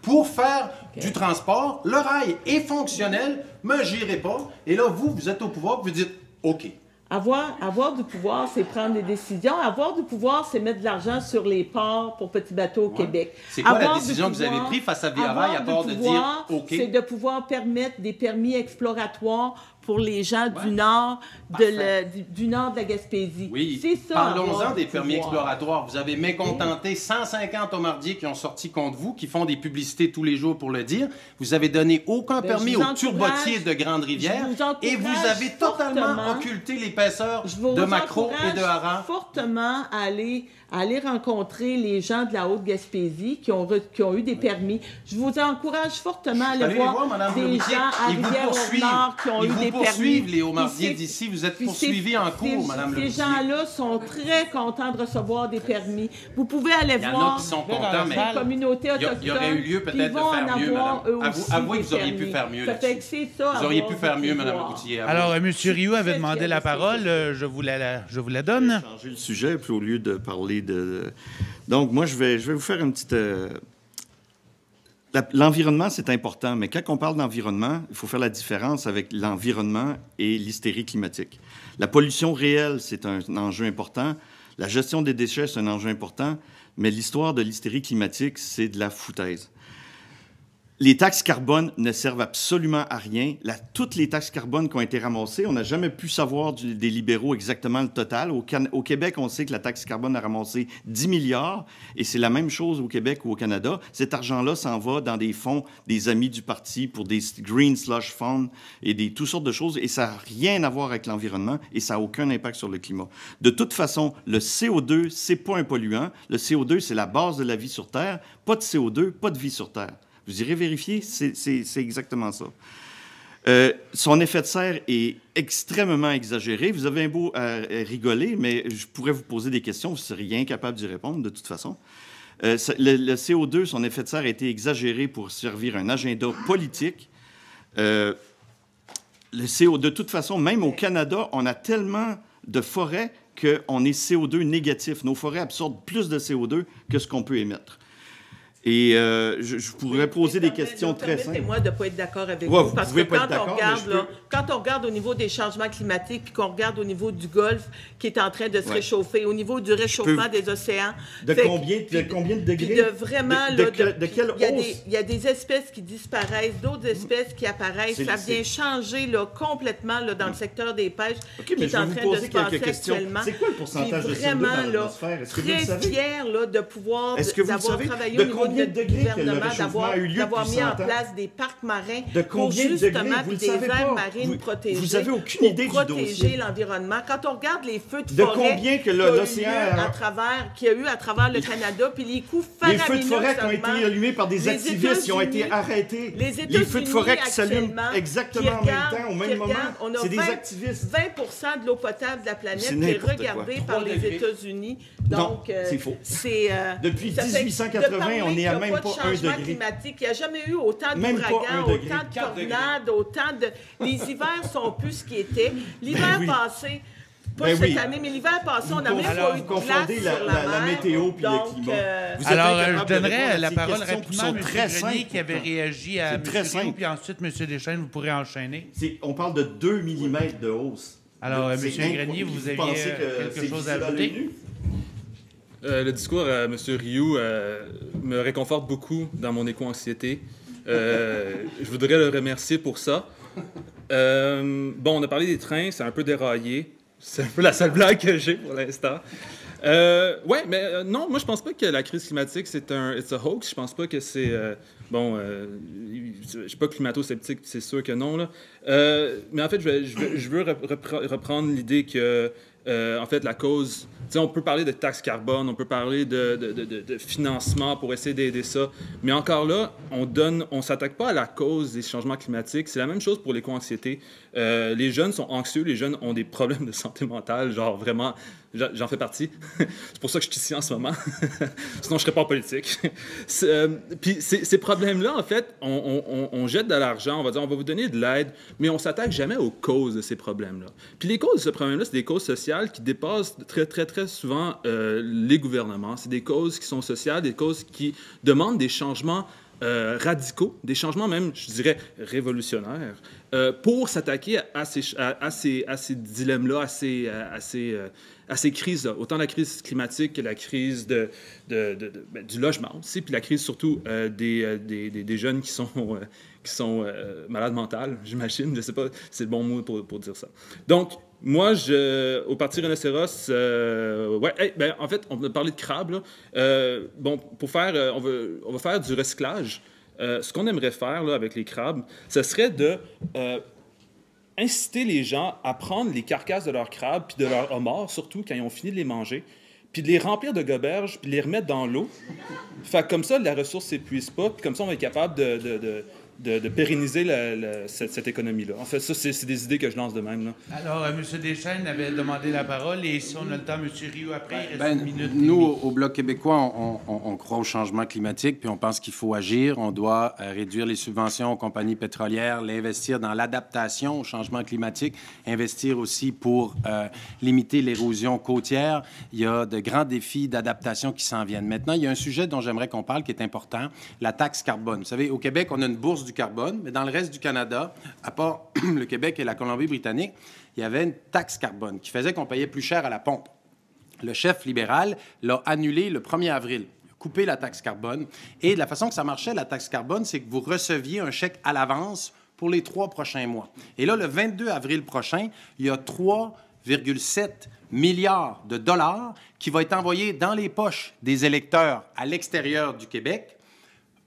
pour faire du transport. Le rail est fonctionnel, mais j'irai pas. Et là, vous êtes au pouvoir, vous dites OK. Avoir du pouvoir, c'est prendre des décisions. Avoir du pouvoir, c'est mettre de l'argent sur les ports pour petits bateaux au Québec. C'est quoi la décision que vous avez prise face à Via Rail à part de dire OK? C'est de pouvoir permettre des permis exploratoires pour les gens du nord du nord de la Gaspésie. Oui. C'est ça. Parlons-en des permis exploratoires. Vous avez mécontenté 150 homardiers qui ont sorti contre vous, qui font des publicités tous les jours pour le dire. Vous avez donné aucun permis aux turbotiers de Grande-Rivière et vous avez totalement occulté l'épaisseur de maquereau et de hareng. Fortement à aller rencontrer les gens de la Haute-Gaspésie qui ont eu des permis. Je vous encourage fortement à aller voir des gens à Rivière-au-Nord qui ont eu des permis. Ils vous poursuivent, les homardiers d'ici. Vous êtes poursuivis en cours, Mme Leboutier. Ces gens-là sont très contents de recevoir des permis. Vous pouvez aller voir. Il y en a qui sont contents, mais les communautés autochtones. Il y aurait eu lieu peut-être de faire mieux, madame. Avouez que vous auriez pu faire mieux là-dessus. Vous auriez pu faire mieux, Mme Leboutier. Alors, M. Rioux avait demandé la parole. Je vous la donne. Je vais changer le sujet, puis au lieu de parler Donc, moi, je vais vous faire une petite... L'environnement, c'est important, mais quand on parle d'environnement, il faut faire la différence avec l'environnement et l'hystérie climatique. La pollution réelle, c'est un enjeu important. La gestion des déchets, c'est un enjeu important, mais l'histoire de l'hystérie climatique, c'est de la foutaise. Les taxes carbone ne servent absolument à rien. Toutes les taxes carbone qui ont été ramassées, on n'a jamais pu savoir des libéraux exactement le total. Au Québec, on sait que la taxe carbone a ramassé 10 milliards, et c'est la même chose au Québec ou au Canada. Cet argent-là s'en va dans des fonds des amis du parti pour des Green Slush Funds et toutes sortes de choses, et ça n'a rien à voir avec l'environnement, et ça n'a aucun impact sur le climat. De toute façon, le CO2, c'est pas un polluant. Le CO2, c'est la base de la vie sur Terre. Pas de CO2, pas de vie sur Terre. Vous irez vérifier, c'est exactement ça. Son effet de serre est extrêmement exagéré. Vous avez un beau à rigoler, mais je pourrais vous poser des questions, vous ne seriez incapable d'y répondre de toute façon. Le CO2, son effet de serre a été exagéré pour servir un agenda politique. Le CO2, de toute façon, même au Canada, on a tellement de forêts qu'on est CO2 négatif. Nos forêts absorbent plus de CO2 que ce qu'on peut émettre. Et je pourrais poser des questions très simples. Permettez-moi de ne pas être d'accord avec vous, parce que quand on regarde au niveau des changements climatiques, puis qu'on regarde au niveau du Golfe qui est en train de se réchauffer, au niveau du réchauffement des océans... De combien de degrés? Puis de vraiment... De quelle hausse? Il y a des espèces qui disparaissent, d'autres espèces qui apparaissent. Ça vient changer complètement dans le secteur des pêches qui est en train de se passer actuellement. C'est quoi le pourcentage de CO2 dans l'atmosphère? Est-ce que vous le savez? Très fière de pouvoir d'avoir travaillé au niveau de degrés que le réchauffement a eu lieu d'avoir depuis mis 100 en ans? place des parcs marins de pour justement des aires marines protégées. Vous avez aucune idée pour du protéger dossier. l'environnement. Quand on regarde les feux de de forêt combien que l'océan qu'il y a eu à travers le Canada, puis les coûts faramineux. Les feux de forêt qui ont été allumés par des activistes qui ont été arrêtés. Les feux de forêt qui s'allument exactement en même temps, au même moment. C'est des activistes. 20% de l'eau potable de la planète qui est regardée par les États-Unis. Donc, c'est faux. Depuis ça 1880, on n'est à même pas 1 degré. Climatique. Il n'y a jamais eu autant d'ouragans, autant de tornades, autant de... Les hivers sont plus ce qu'ils étaient. L'hiver passé... Pas cette année, mais l'hiver passé, on n'a même pas eu de glace sur la météo puis le climat. Alors, je donnerai la parole rapidement à M. Grenier qui avait réagi à M. Rioux, puis ensuite, M. Deschênes, vous pourrez enchaîner. On parle de 2 mm de hausse. Alors, M. Grenier, vous aviez quelque chose à ajouter? Le discours à M. Rioux me réconforte beaucoup dans mon éco-anxiété. Je voudrais le remercier pour ça. On a parlé des trains, c'est un peu déraillé. C'est un peu la seule blague que j'ai pour l'instant. Non, moi, je pense pas que la crise climatique, c'est it's a hoax. Je pense pas que c'est... je suis pas climato-sceptique, c'est sûr que non, là. Mais en fait, je veux reprendre l'idée que, en fait, la cause... Tu sais, on peut parler de taxes carbone, on peut parler de financement pour essayer d'aider ça, mais encore là, on s'attaque pas à la cause des changements climatiques. C'est la même chose pour l'éco-anxiété. Les jeunes sont anxieux, les jeunes ont des problèmes de santé mentale, genre vraiment... J'en fais partie. C'est pour ça que je suis ici en ce moment. Sinon, je serais pas en politique. Puis ces problèmes-là, en fait, on jette de l'argent, on va dire, on va vous donner de l'aide, mais on s'attaque jamais aux causes de ces problèmes-là. Puis les causes de ce problème-là, c'est des causes sociales qui dépassent très, très, très souvent les gouvernements. C'est des causes qui sont sociales, des causes qui demandent des changements radicaux, des changements même, je dirais, révolutionnaires, pour s'attaquer à ces dilemmes-là, à ces crises-là. Autant la crise climatique que la crise du logement aussi, puis la crise surtout des jeunes qui sont malades mentales, j'imagine. Je ne sais pas si c'est le bon mot pour dire ça. Donc, moi, au Parti Rhinocéros, en fait, on a parlé de crabes. Là. On va faire du recyclage. Ce qu'on aimerait faire là, avec les crabes, ce serait de inciter les gens à prendre les carcasses de leurs crabes puis de leurs homards, surtout quand ils ont fini de les manger, puis de les remplir de goberges puis de les remettre dans l'eau. Fait que comme ça, la ressource ne s'épuise pas, puis comme ça, on va être capable de pérenniser cette économie-là. En fait, ça, c'est des idées que je lance de même. Là. Alors, M. Deschênes avait demandé la parole, et si on a le temps, M. Rioux, après, il reste une minute. Nous, au Bloc québécois, on croit au changement climatique, puis on pense qu'il faut agir. On doit réduire les subventions aux compagnies pétrolières, l'investir dans l'adaptation au changement climatique, investir aussi pour limiter l'érosion côtière. Il y a de grands défis d'adaptation qui s'en viennent. Maintenant, il y a un sujet dont j'aimerais qu'on parle qui est important, la taxe carbone. Vous savez, au Québec, on a une bourse du carbone, mais dans le reste du Canada, à part le Québec et la Colombie-Britannique, il y avait une taxe carbone qui faisait qu'on payait plus cher à la pompe. le chef libéral l'a annulé le 1er avril. Couper la taxe carbone. Et de la façon que ça marchait, la taxe carbone, c'est que vous receviez un chèque à l'avance pour les 3 prochains mois. Et là, le 22 avril prochain, il y a 3,7 milliards de dollars qui vont être envoyés dans les poches des électeurs à l'extérieur du Québec,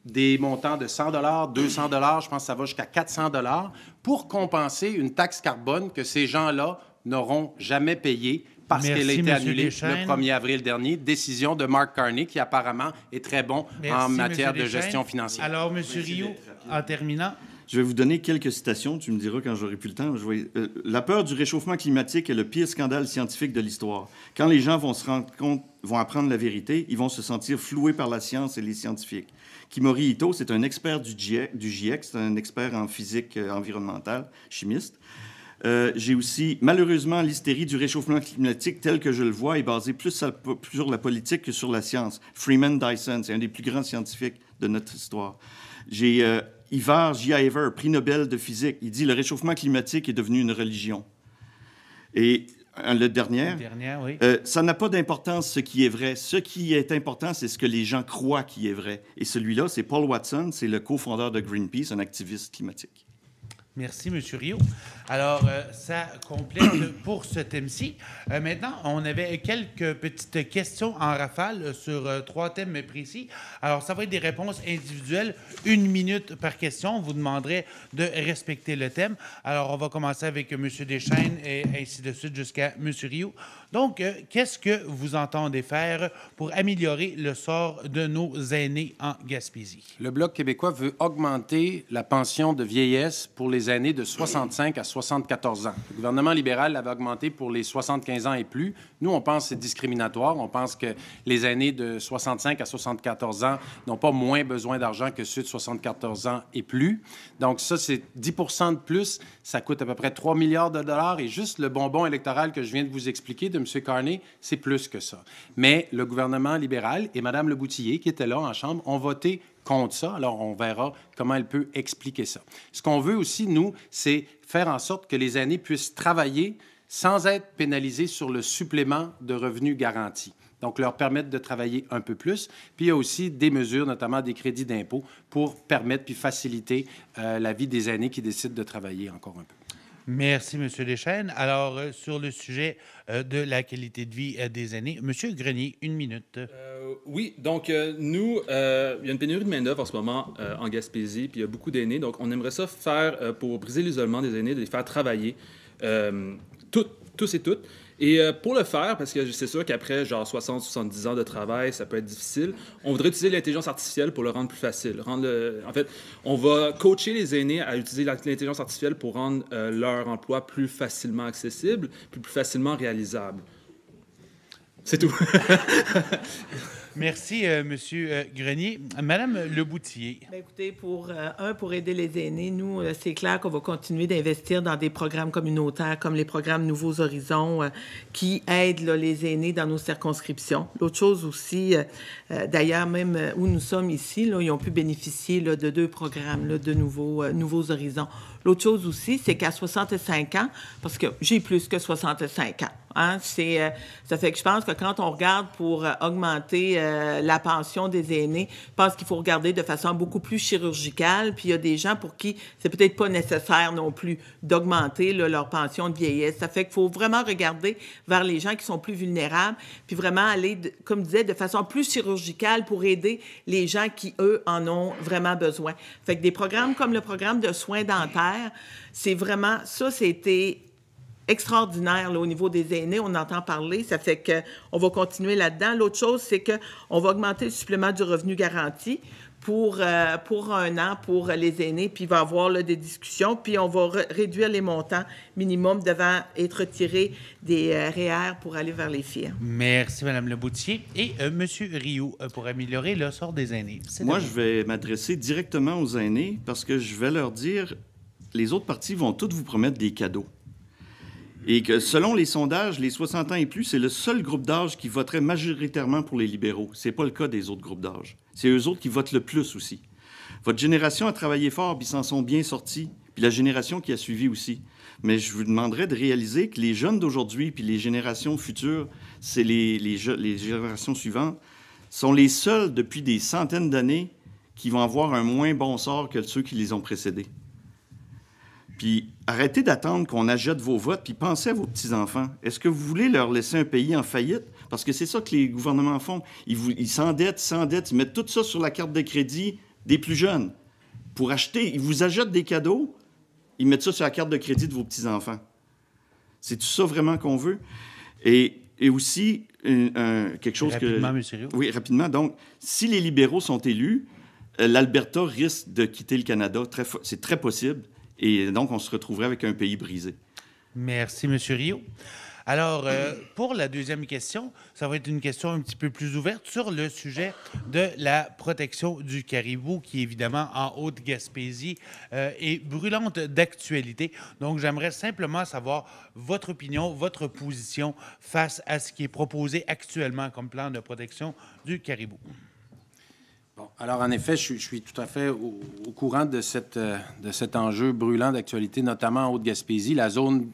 des montants de 100 $, 200 $, je pense que ça va jusqu'à 400 $, pour compenser une taxe carbone que ces gens-là n'auront jamais payée parce qu'elle a été annulée le 1er avril dernier. Décision de Mark Carney, qui apparemment est très bon en matière de gestion financière. Alors, M. Rioux, en terminant... Je vais vous donner quelques citations, tu me diras quand j'aurai plus le temps. La peur du réchauffement climatique est le pire scandale scientifique de l'histoire. Quand les gens vont se rendre compte, vont apprendre la vérité, ils vont se sentir floués par la science et les scientifiques. Kimori Ito, c'est un expert du GIEC, c'est un expert en physique environnementale, chimiste. J'ai aussi, malheureusement, l'hystérie du réchauffement climatique tel que je le vois est basée plus sur la politique que sur la science. Freeman Dyson, c'est un des plus grands scientifiques de notre histoire. J'ai Ivar Giaever, prix Nobel de physique. Il dit « Le réchauffement climatique est devenu une religion ». Et le dernier, oui. Ça n'a pas d'importance ce qui est vrai. Ce qui est important, c'est ce que les gens croient qui est vrai. Et celui-là, c'est Paul Watson, c'est le cofondeur de Greenpeace, un activiste climatique. Merci, M. Rioux. Alors, ça complète pour ce thème-ci. Maintenant, on avait quelques petites questions en rafale sur 3 thèmes précis. Alors, ça va être des réponses individuelles, 1 minute par question. On vous demanderait de respecter le thème. Alors, on va commencer avec M. Deschênes et ainsi de suite jusqu'à M. Rioux. Donc, qu'est-ce que vous entendez faire pour améliorer le sort de nos aînés en Gaspésie? Le Bloc québécois veut augmenter la pension de vieillesse pour les aînés de 65 à 74 ans. Le gouvernement libéral l'avait augmenté pour les 75 ans et plus. Nous, on pense que c'est discriminatoire. On pense que les aînés de 65 à 74 ans n'ont pas moins besoin d'argent que ceux de 74 ans et plus. Donc ça, c'est 10 % de plus. Ça coûte à peu près 3 milliards de dollars. Et juste le bonbon électoral que je viens de vous expliquer de M. Carney, c'est plus que ça. Mais le gouvernement libéral et Mme Leboutillier, qui était là en Chambre, ont voté contre ça. Alors, on verra comment elle peut expliquer ça. Ce qu'on veut aussi, nous, c'est faire en sorte que les aînés puissent travailler sans être pénalisés sur le supplément de revenus garanti. Donc, leur permettre de travailler un peu plus. Puis, il y a aussi des mesures, notamment des crédits d'impôt, pour permettre puis faciliter la vie des aînés qui décident de travailler encore un peu. Merci, M. Deschênes. Alors, sur le sujet de la qualité de vie des aînés, M. Grenier, 1 minute. Oui, donc nous, il y a une pénurie de main-d'œuvre en ce moment en Gaspésie, puis il y a beaucoup d'aînés. Donc, on aimerait ça faire pour briser l'isolement des aînés, de les faire travailler, tous et toutes. Et pour le faire, parce que c'est sûr qu'après genre 60-70 ans de travail, ça peut être difficile, on voudrait utiliser l'intelligence artificielle pour le rendre plus facile. En fait, on va coacher les aînés à utiliser l'intelligence artificielle pour rendre leur emploi plus facilement accessible, plus facilement réalisable. C'est tout. Merci, M. Grenier. Madame Leboutillier. Bien, écoutez, pour aider les aînés, nous, c'est clair qu'on va continuer d'investir dans des programmes communautaires comme les programmes Nouveaux Horizons qui aident là, les aînés dans nos circonscriptions. L'autre chose aussi, d'ailleurs, même où nous sommes ici, là, ils ont pu bénéficier là, de 2 programmes là, de Nouveaux Horizons. L'autre chose aussi, c'est qu'à 65 ans, parce que j'ai plus que 65 ans, hein, ça fait que je pense que quand on regarde pour augmenter la pension des aînés, je pense qu'il faut regarder de façon beaucoup plus chirurgicale. Puis il y a des gens pour qui c'est peut-être pas nécessaire non plus d'augmenter là, leur pension de vieillesse. Ça fait qu'il faut vraiment regarder vers les gens qui sont plus vulnérables, puis vraiment aller, comme je disais, de façon plus chirurgicale pour aider les gens qui, eux, en ont vraiment besoin. Fait que des programmes comme le programme de soins dentaires, c'est vraiment, ça, c'était extraordinaire là, au niveau des aînés. On entend parler, ça fait qu'on va continuer là-dedans. L'autre chose, c'est qu'on va augmenter le supplément du revenu garanti pour 1 an pour les aînés, puis il va y avoir là, des discussions, puis on va réduire les montants minimum devant être retirés des REER pour aller vers les firmes. Merci, Mme Leboutillier. Et M. Rioux, pour améliorer le sort des aînés. Moi, je vais m'adresser directement aux aînés parce que je vais leur dire, les autres partis vont tous vous promettre des cadeaux. Et que selon les sondages, les 60 ans et plus, c'est le seul groupe d'âge qui voterait majoritairement pour les libéraux. Ce n'est pas le cas des autres groupes d'âge. C'est eux autres qui votent le plus aussi. Votre génération a travaillé fort, puis s'en sont bien sortis. puis la génération qui a suivi aussi. Mais je vous demanderais de réaliser que les jeunes d'aujourd'hui, puis les générations futures, c'est les générations suivantes, sont les seuls depuis des centaines d'années qui vont avoir un moins bon sort que ceux qui les ont précédés. Puis arrêtez d'attendre qu'on achète vos votes, puis pensez à vos petits-enfants. Est-ce que vous voulez leur laisser un pays en faillite? Parce que c'est ça que les gouvernements font. Ils s'endettent, ils mettent tout ça sur la carte de crédit des plus jeunes. Pour acheter, ils vous achètent des cadeaux, ils mettent ça sur la carte de crédit de vos petits-enfants. C'est tout ça vraiment qu'on veut? Et aussi, quelque chose rapidement, M. Rioux. Oui, rapidement. Donc, si les libéraux sont élus, l'Alberta risque de quitter le Canada. C'est très possible. Et donc, on se retrouverait avec un pays brisé. Merci, M. Rioux. Alors, pour la deuxième question, ça va être une question un petit peu plus ouverte sur le sujet de la protection du caribou, qui, évidemment, en Haute-Gaspésie, est brûlante d'actualité. Donc, j'aimerais simplement savoir votre opinion, votre position face à ce qui est proposé actuellement comme plan de protection du caribou. Bon, alors, en effet, je suis tout à fait au courant de cet enjeu brûlant d'actualité, notamment en Haute-Gaspésie. La zone,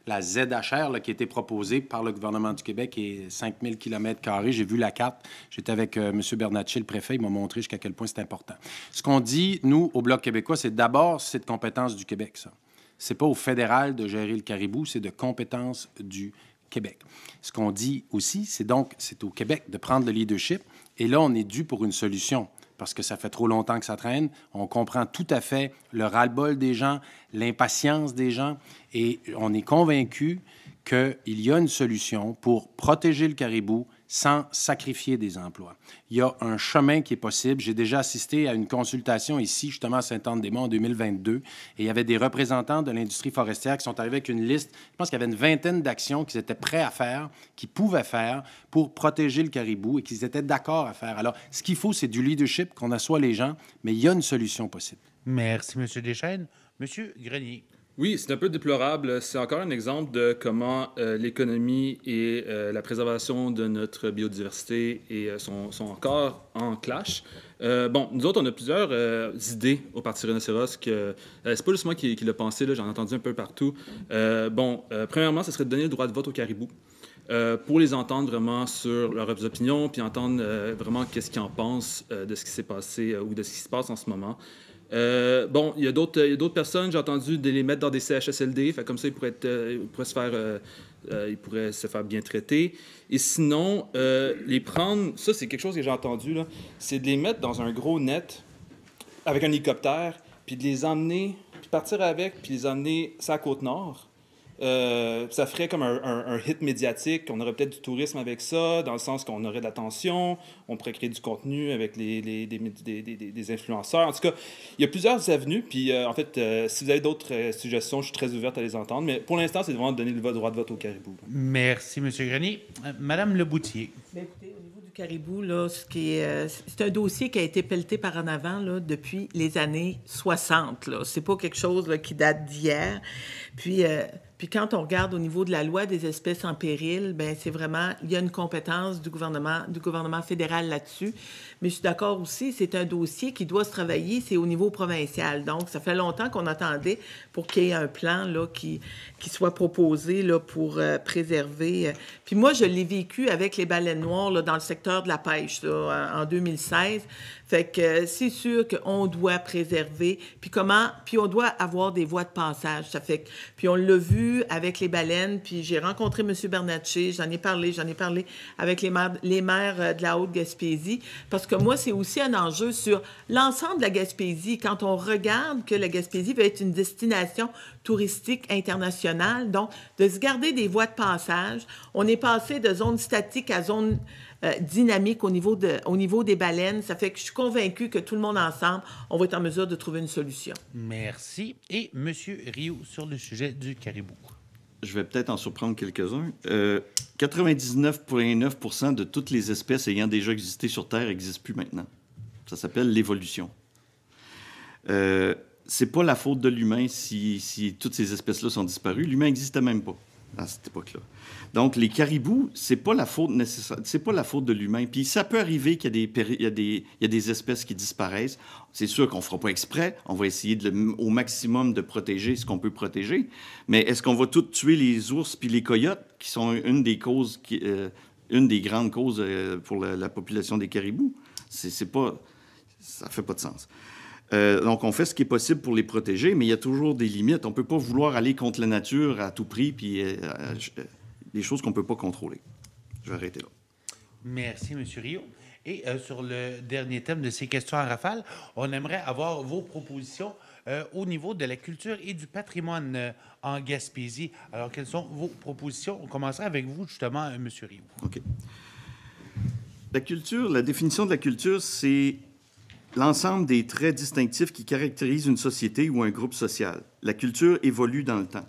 la ZHR, là, qui a été proposée par le gouvernement du Québec, est 5000 km². J'ai vu la carte. J'étais avec M. Bernatchez, le préfet. Il m'a montré jusqu'à quel point c'est important. Ce qu'on dit, nous, au Bloc québécois, c'est d'abord, c'est de compétence du Québec, ça. C'est pas au fédéral de gérer le caribou, c'est de compétence du Québec. Ce qu'on dit aussi, c'est au Québec de prendre le leadership. Et là, on est dû pour une solution parce que ça fait trop longtemps que ça traîne. On comprend tout à fait le ras-le-bol des gens, l'impatience des gens, et on est convaincu qu'il y a une solution pour protéger le caribou sans sacrifier des emplois. Il y a un chemin qui est possible. J'ai déjà assisté à une consultation ici, justement à Sainte-Anne-des-Monts en 2022, et il y avait des représentants de l'industrie forestière qui sont arrivés avec une liste. Je pense qu'il y avait une vingtaine d'actions qu'ils étaient prêts à faire, qu'ils pouvaient faire pour protéger le caribou et qu'ils étaient d'accord à faire. Alors, ce qu'il faut, c'est du leadership, qu'on assoie les gens, mais il y a une solution possible. Merci, M. Deschênes. M. Grenier. Oui, c'est un peu déplorable. C'est encore un exemple de comment l'économie et la préservation de notre biodiversité sont encore en clash. Bon, nous autres, on a plusieurs idées au Parti Rhinocéros que c'est pas juste moi qui l'ai pensé, j'en ai entendu un peu partout. Premièrement, ce serait de donner le droit de vote aux caribous. Pour les entendre vraiment sur leurs opinions, puis entendre vraiment qu'est-ce qu'ils en pensent de ce qui s'est passé ou de ce qui se passe en ce moment. Il y a d'autres personnes, j'ai entendu, de les mettre dans des CHSLD, fait comme ça, ils pourraient se faire bien traiter. Et sinon, les prendre, ça, c'est quelque chose que j'ai entendu, là, c'est de les mettre dans un gros net avec un hélicoptère, puis de les emmener, puis partir avec, puis les emmener sur la Côte-Nord. Ça ferait comme un hit médiatique. On aurait peut-être du tourisme avec ça, dans le sens qu'on aurait de l'attention, on pourrait créer du contenu avec des influenceurs. En tout cas, il y a plusieurs avenues. Puis, en fait, si vous avez d'autres suggestions, je suis très ouverte à les entendre. Mais pour l'instant, c'est vraiment de donner le droit de vote au caribou. Merci, M. Grenier. Madame Leboutier. Bien, écoutez, au niveau du caribou, là, c'est un dossier qui a été pelleté par en avant là, depuis les années 60. Ce n'est pas quelque chose là, qui date d'hier. Puis quand on regarde au niveau de la loi des espèces en péril, ben c'est vraiment, il y a une compétence du gouvernement fédéral là-dessus. Mais je suis d'accord aussi, c'est un dossier qui doit se travailler, c'est au niveau provincial. Donc, ça fait longtemps qu'on attendait pour qu'il y ait un plan là, qui soit proposé là, pour préserver. Puis moi, je l'ai vécu avec les baleines noires là, dans le secteur de la pêche là, en 2016. Fait que c'est sûr qu'on doit préserver, puis on doit avoir des voies de passage. Ça fait que, puis on l'a vu avec les baleines, puis j'ai rencontré M. Bernatchez, j'en ai parlé avec les maires de la Haute-Gaspésie, parce que moi, c'est aussi un enjeu sur l'ensemble de la Gaspésie. Quand on regarde que la Gaspésie va être une destination touristique internationale, donc de se garder des voies de passage, on est passé de zone statique à zone dynamique au niveau des baleines. Ça fait que je suis convaincue que tout le monde ensemble, on va être en mesure de trouver une solution. Merci. Et M. Rioux, sur le sujet du caribou. Je vais peut-être en surprendre quelques-uns. 99,9% de toutes les espèces ayant déjà existé sur Terre n'existent plus maintenant. Ça s'appelle l'évolution. C'est pas la faute de l'humain si toutes ces espèces-là sont disparues. L'humain n'existait même pas. à cette époque-là. Donc, les caribous, c'est pas la faute nécessaire, c'est pas la faute de l'humain. Puis ça peut arriver qu'il y a des espèces qui disparaissent. C'est sûr qu'on fera pas exprès. On va essayer au maximum de protéger ce qu'on peut protéger. Mais est-ce qu'on va tout tuer les ours puis les coyotes, qui sont une des causes, une des grandes causes pour la population des caribous? C'est pas, ça fait pas de sens. Donc, on fait ce qui est possible pour les protéger, mais il y a toujours des limites. On ne peut pas vouloir aller contre la nature à tout prix, puis des choses qu'on ne peut pas contrôler. Je vais arrêter là. Merci, M. Rio. Et sur le dernier thème de ces questions en rafale, on aimerait avoir vos propositions au niveau de la culture et du patrimoine en Gaspésie. Alors, quelles sont vos propositions? On commencerait avec vous, justement, M. Rio. OK. La culture, la définition de la culture, c'est l'ensemble des traits distinctifs qui caractérisent une société ou un groupe social. La culture évolue dans le temps.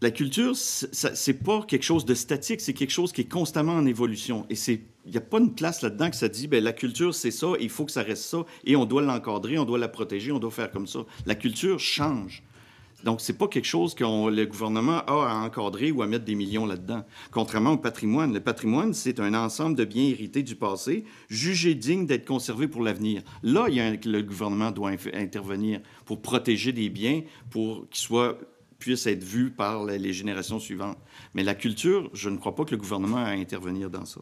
La culture, c'est pas quelque chose de statique, c'est quelque chose qui est constamment en évolution. Et il n'y a pas une place là-dedans que ça dit, bien, la culture, c'est ça, il faut que ça reste ça, et on doit l'encadrer, on doit la protéger, on doit faire comme ça. La culture change. Donc, c'est pas quelque chose que le gouvernement a à encadrer ou à mettre des millions là-dedans. Contrairement au patrimoine. Le patrimoine, c'est un ensemble de biens hérités du passé, jugés dignes d'être conservés pour l'avenir. Là, le gouvernement doit intervenir pour protéger des biens, pour qu'ils puissent être vus par les générations suivantes. Mais la culture, je ne crois pas que le gouvernement a à intervenir dans ça.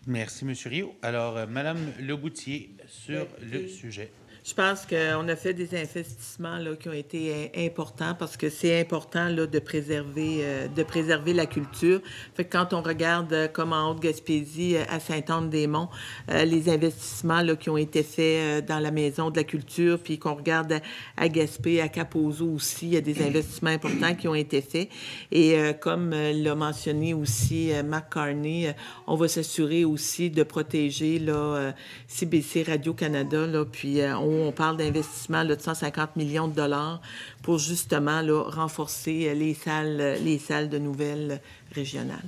Merci, M. Rio. Alors, Mme Leboutier, sur le sujet. Je pense qu'on a fait des investissements là, qui ont été importants parce que c'est important là, de préserver la culture. Fait que quand on regarde comme en Haute-Gaspésie, à Sainte-Anne-des-Monts, les investissements là, qui ont été faits dans la Maison de la culture, puis qu'on regarde à Gaspé, à Cap-aux-Eaux aussi, il y a des investissements importants qui ont été faits. Et comme l'a mentionné aussi Marc Carney, on va s'assurer aussi de protéger là, CBC Radio-Canada, là, puis on parle d'investissement de 150 millions de dollars pour justement là, renforcer les salles de nouvelles régionales.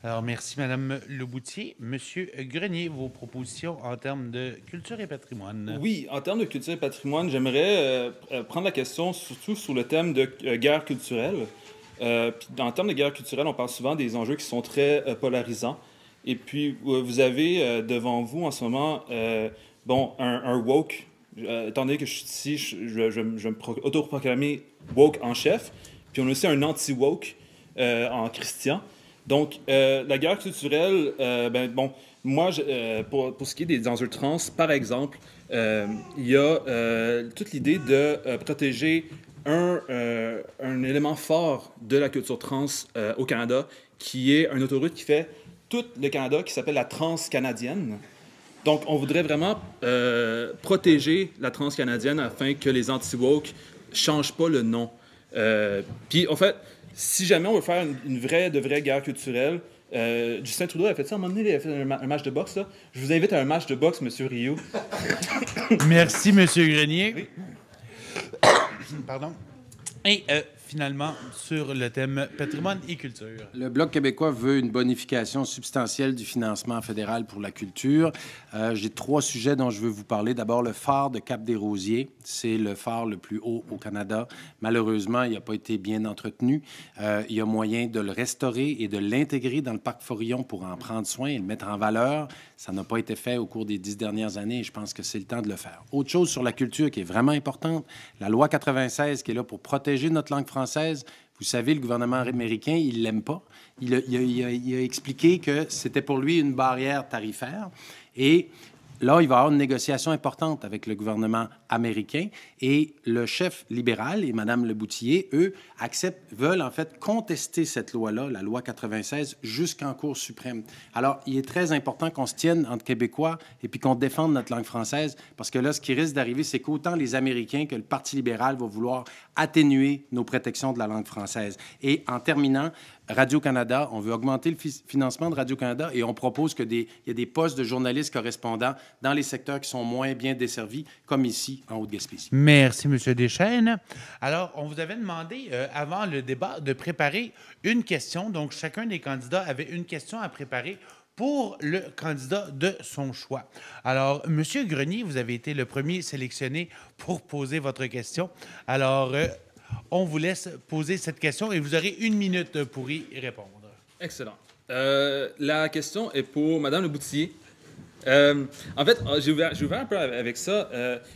Alors, merci, Mme Leboutier. Monsieur Grenier, vos propositions en termes de culture et patrimoine. Oui, en termes de culture et patrimoine, j'aimerais prendre la question surtout sur le thème de guerre culturelle. Puis, en termes de guerre culturelle, on parle souvent des enjeux qui sont très polarisants. Et puis, vous avez devant vous en ce moment... un woke, étant donné que je suis ici, je vais me autoproclamer woke en chef, puis on a aussi un anti-woke en Christian. Donc, la guerre culturelle, moi, pour ce qui est des enjeux trans, par exemple, il y a toute l'idée de protéger un élément fort de la culture trans au Canada, qui est une autoroute qui fait tout le Canada, qui s'appelle la Transcanadienne. Donc, on voudrait vraiment protéger la Transcanadienne afin que les anti-woke ne changent pas le nom. Puis, en fait, si jamais on veut faire une vraie guerre culturelle, Justin Trudeau a fait ça à un moment donné, il a fait un match de boxe. Là. Je vous invite à un match de boxe, M. Rio. Merci, M. Grenier. Oui. Pardon. Et finalement, sur le thème patrimoine et culture. Le Bloc québécois veut une bonification substantielle du financement fédéral pour la culture. J'ai 3 sujets dont je veux vous parler. D'abord, le phare de Cap-des-Rosiers. C'est le phare le plus haut au Canada. Malheureusement, il n'a pas été bien entretenu. Il y a moyen de le restaurer et de l'intégrer dans le parc Forillon pour en prendre soin et le mettre en valeur. Ça n'a pas été fait au cours des 10 dernières années et je pense que c'est le temps de le faire. Autre chose sur la culture qui est vraiment importante, la loi 96 qui est là pour protéger notre langue française. Vous savez, le gouvernement américain, il ne l'aime pas. Il a expliqué que c'était pour lui une barrière tarifaire. Et là, il va y avoir une négociation importante avec le gouvernement américain. Et le chef libéral et Mme Leboutier, eux, veulent en fait contester cette loi-là, la loi 96, jusqu'en Cour suprême. Alors, il est très important qu'on se tienne entre Québécois et puis qu'on défende notre langue française, parce que là, ce qui risque d'arriver, c'est qu'autant les Américains que le Parti libéral va vouloir atténuer nos protections de la langue française. Et en terminant, Radio-Canada, on veut augmenter le financement de Radio-Canada et on propose qu'il y ait des postes de journalistes correspondants dans les secteurs qui sont moins bien desservis, comme ici, en Haute-Gaspésie. Merci, M. Deschênes. Alors, on vous avait demandé, avant le débat, de préparer une question. Donc, chacun des candidats avait une question à préparer pour le candidat de son choix. Alors, M. Grenier, vous avez été le premier sélectionné pour poser votre question. Alors, on vous laisse poser cette question et vous aurez 1 minute pour y répondre. Excellent. La question est pour Mme Le Boutillier. En fait, j'ai ouvert un peu avec ça.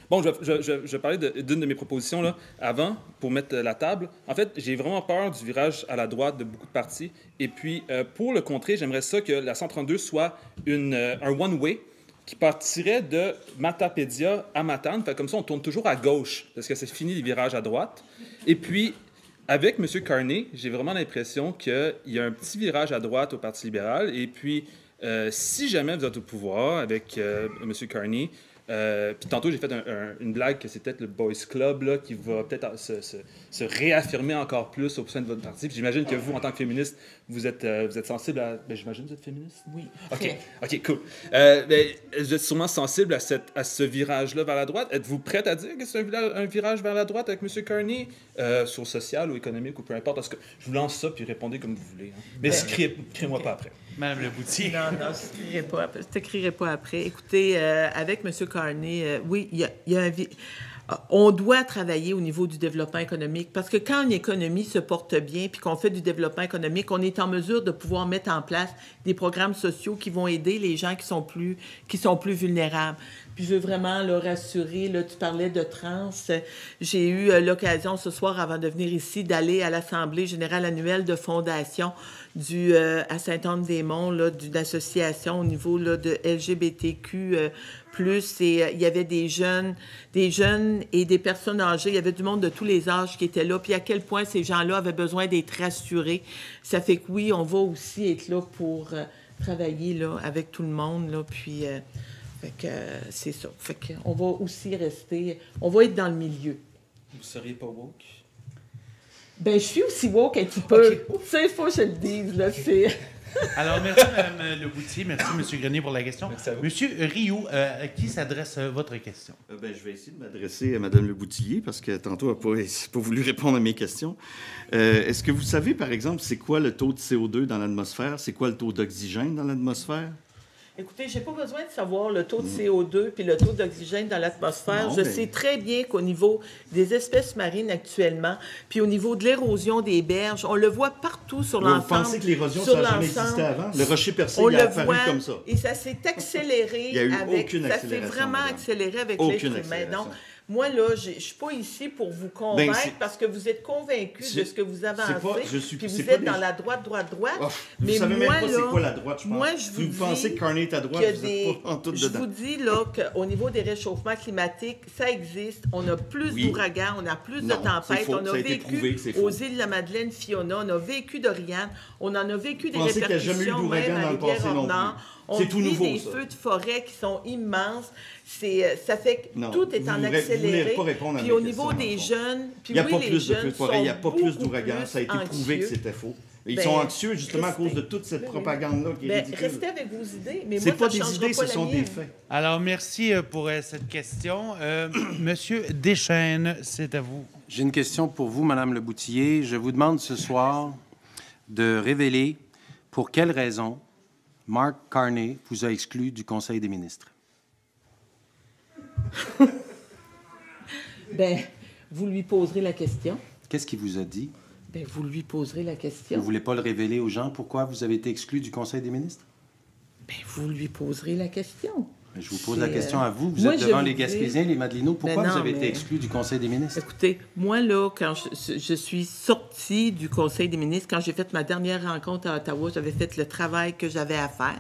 Bon, je vais parler d'une de mes propositions là, avant, pour mettre la table. En fait, j'ai vraiment peur du virage à la droite de beaucoup de partis. Et puis, pour le contrer, j'aimerais ça que la 132 soit un one-way qui partirait de Matapédia à Matane. Fait comme ça, on tourne toujours à gauche, parce que c'est fini les virages à droite. Et puis, avec M. Carney, j'ai vraiment l'impression qu'il y a un petit virage à droite au Parti libéral. Et puis, si jamais vous êtes au pouvoir avec M. Carney, puis tantôt j'ai fait une blague que c'est peut-être le Boys Club là, qui va peut-être se réaffirmer encore plus au sein de votre parti. Puis j'imagine que vous, en tant que féministe, vous êtes sensible à... Ben, j'imagine que vous êtes féministe? Oui. OK, cool. Ben, vous êtes sûrement sensible à ce virage-là vers la droite. Êtes-vous prête à dire que c'est un virage vers la droite avec M. Carney, sur social ou économique ou peu importe? Parce que je vous lance ça, puis répondez comme vous voulez. Hein. Mais criez-moi pas après. Madame Le Boutillier. Non, je t'écrirai pas après. Écoutez, avec M. Carney, oui, il y a on doit travailler au niveau du développement économique parce que quand une économie se porte bien puis qu'on fait du développement économique, on est en mesure de pouvoir mettre en place des programmes sociaux qui vont aider les gens qui sont plus vulnérables. Puis je veux vraiment le rassurer, là, tu parlais de trans. J'ai eu l'occasion ce soir, avant de venir ici, d'aller à l'Assemblée générale annuelle de fondation à Sainte-Anne-des-Monts, d'une association au niveau là, de LGBTQ+. Et il y avait des jeunes et des personnes âgées. Il y avait du monde de tous les âges qui étaient là. Puis à quel point ces gens-là avaient besoin d'être rassurés. Ça fait que oui, on va aussi être là pour travailler là, avec tout le monde. Là, puis fait que c'est ça. Fait qu'on va aussi rester... On va être dans le milieu. Vous seriez pas woke? Ben, je suis aussi woke un petit peu. Tu sais, il faut que je le dise, là, c'est... Alors, merci, Mme Le Boutillier. Merci, M. Grenier, pour la question. Merci à vous. Monsieur Rioux, à qui s'adresse votre question? Ben, je vais essayer de m'adresser à Mme Le Boutillier parce que tantôt, elle n'a pas voulu répondre à mes questions. Est-ce que vous savez, par exemple, c'est quoi le taux de CO2 dans l'atmosphère? C'est quoi le taux d'oxygène dans l'atmosphère? Écoutez, je n'ai pas besoin de savoir le taux de CO2 puis le taux d'oxygène dans l'atmosphère. Je sais très bien qu'au niveau des espèces marines actuellement, puis au niveau de l'érosion des berges, on le voit partout sur l'ensemble. Vous pensez que l'érosion, ça n'a jamais existé avant? Le rocher percé, il a apparu comme ça. Et ça s'est accéléré. Il n'y a eu avec, aucune accélération. Ça s'est vraiment madame. accéléré avec Aucune l'être humain. accélération. Donc, moi, là, je ne suis pas ici pour vous convaincre parce que vous êtes convaincus de ce que vous avancez. Puis vous êtes dans la droite. Oh, mais vous savez moi, même pas là, c'est quoi la droite, je pense. moi, je vous pensez que Carney est à droite, vous n'êtes pas en tout dedans. Je vous dis là, qu'au niveau des réchauffements climatiques, ça existe. On a plus d'ouragans, on a plus de tempêtes. Faux. On a vécu aux îles de la Madeleine, Fiona, on a vécu Dorian, on en a vécu des répercussions. Vous pensez qu'il n'y a jamais eu d'ouragan dans le passé non plus? On C'est tout vit nouveau, des ça. feux de forêt qui sont immenses. Ça fait que tout est en accéléré. Puis au niveau des jeunes, il n'y a pas plus de feux de forêt, il n'y a pas plus d'ouragans. Ça a été prouvé que c'était faux. Ils sont anxieux justement à cause de toute cette propagande-là qui est ridicule. Restez avec vos idées, mais c'est moi, pas ça des idées, pas ce sont des faits. Alors, merci pour cette question. Monsieur Deschênes, c'est à vous. J'ai une question pour vous, Madame Le Boutillier. Je vous demande ce soir de révéler pour quelle raison Mark Carney vous a exclu du Conseil des ministres. Ben, vous lui poserez la question. Qu'est-ce qu'il vous a dit? Ben, vous lui poserez la question. Vous ne voulez pas le révéler aux gens? Pourquoi vous avez été exclu du Conseil des ministres? Ben, vous lui poserez la question. Je vous pose la question à vous. Vous moi, êtes devant les Gaspésiens, les Madelinots. Pourquoi vous avez été exclu du Conseil des ministres? Écoutez, moi, là, quand je suis sortie du Conseil des ministres, quand j'ai fait ma dernière rencontre à Ottawa, j'avais fait le travail que j'avais à faire.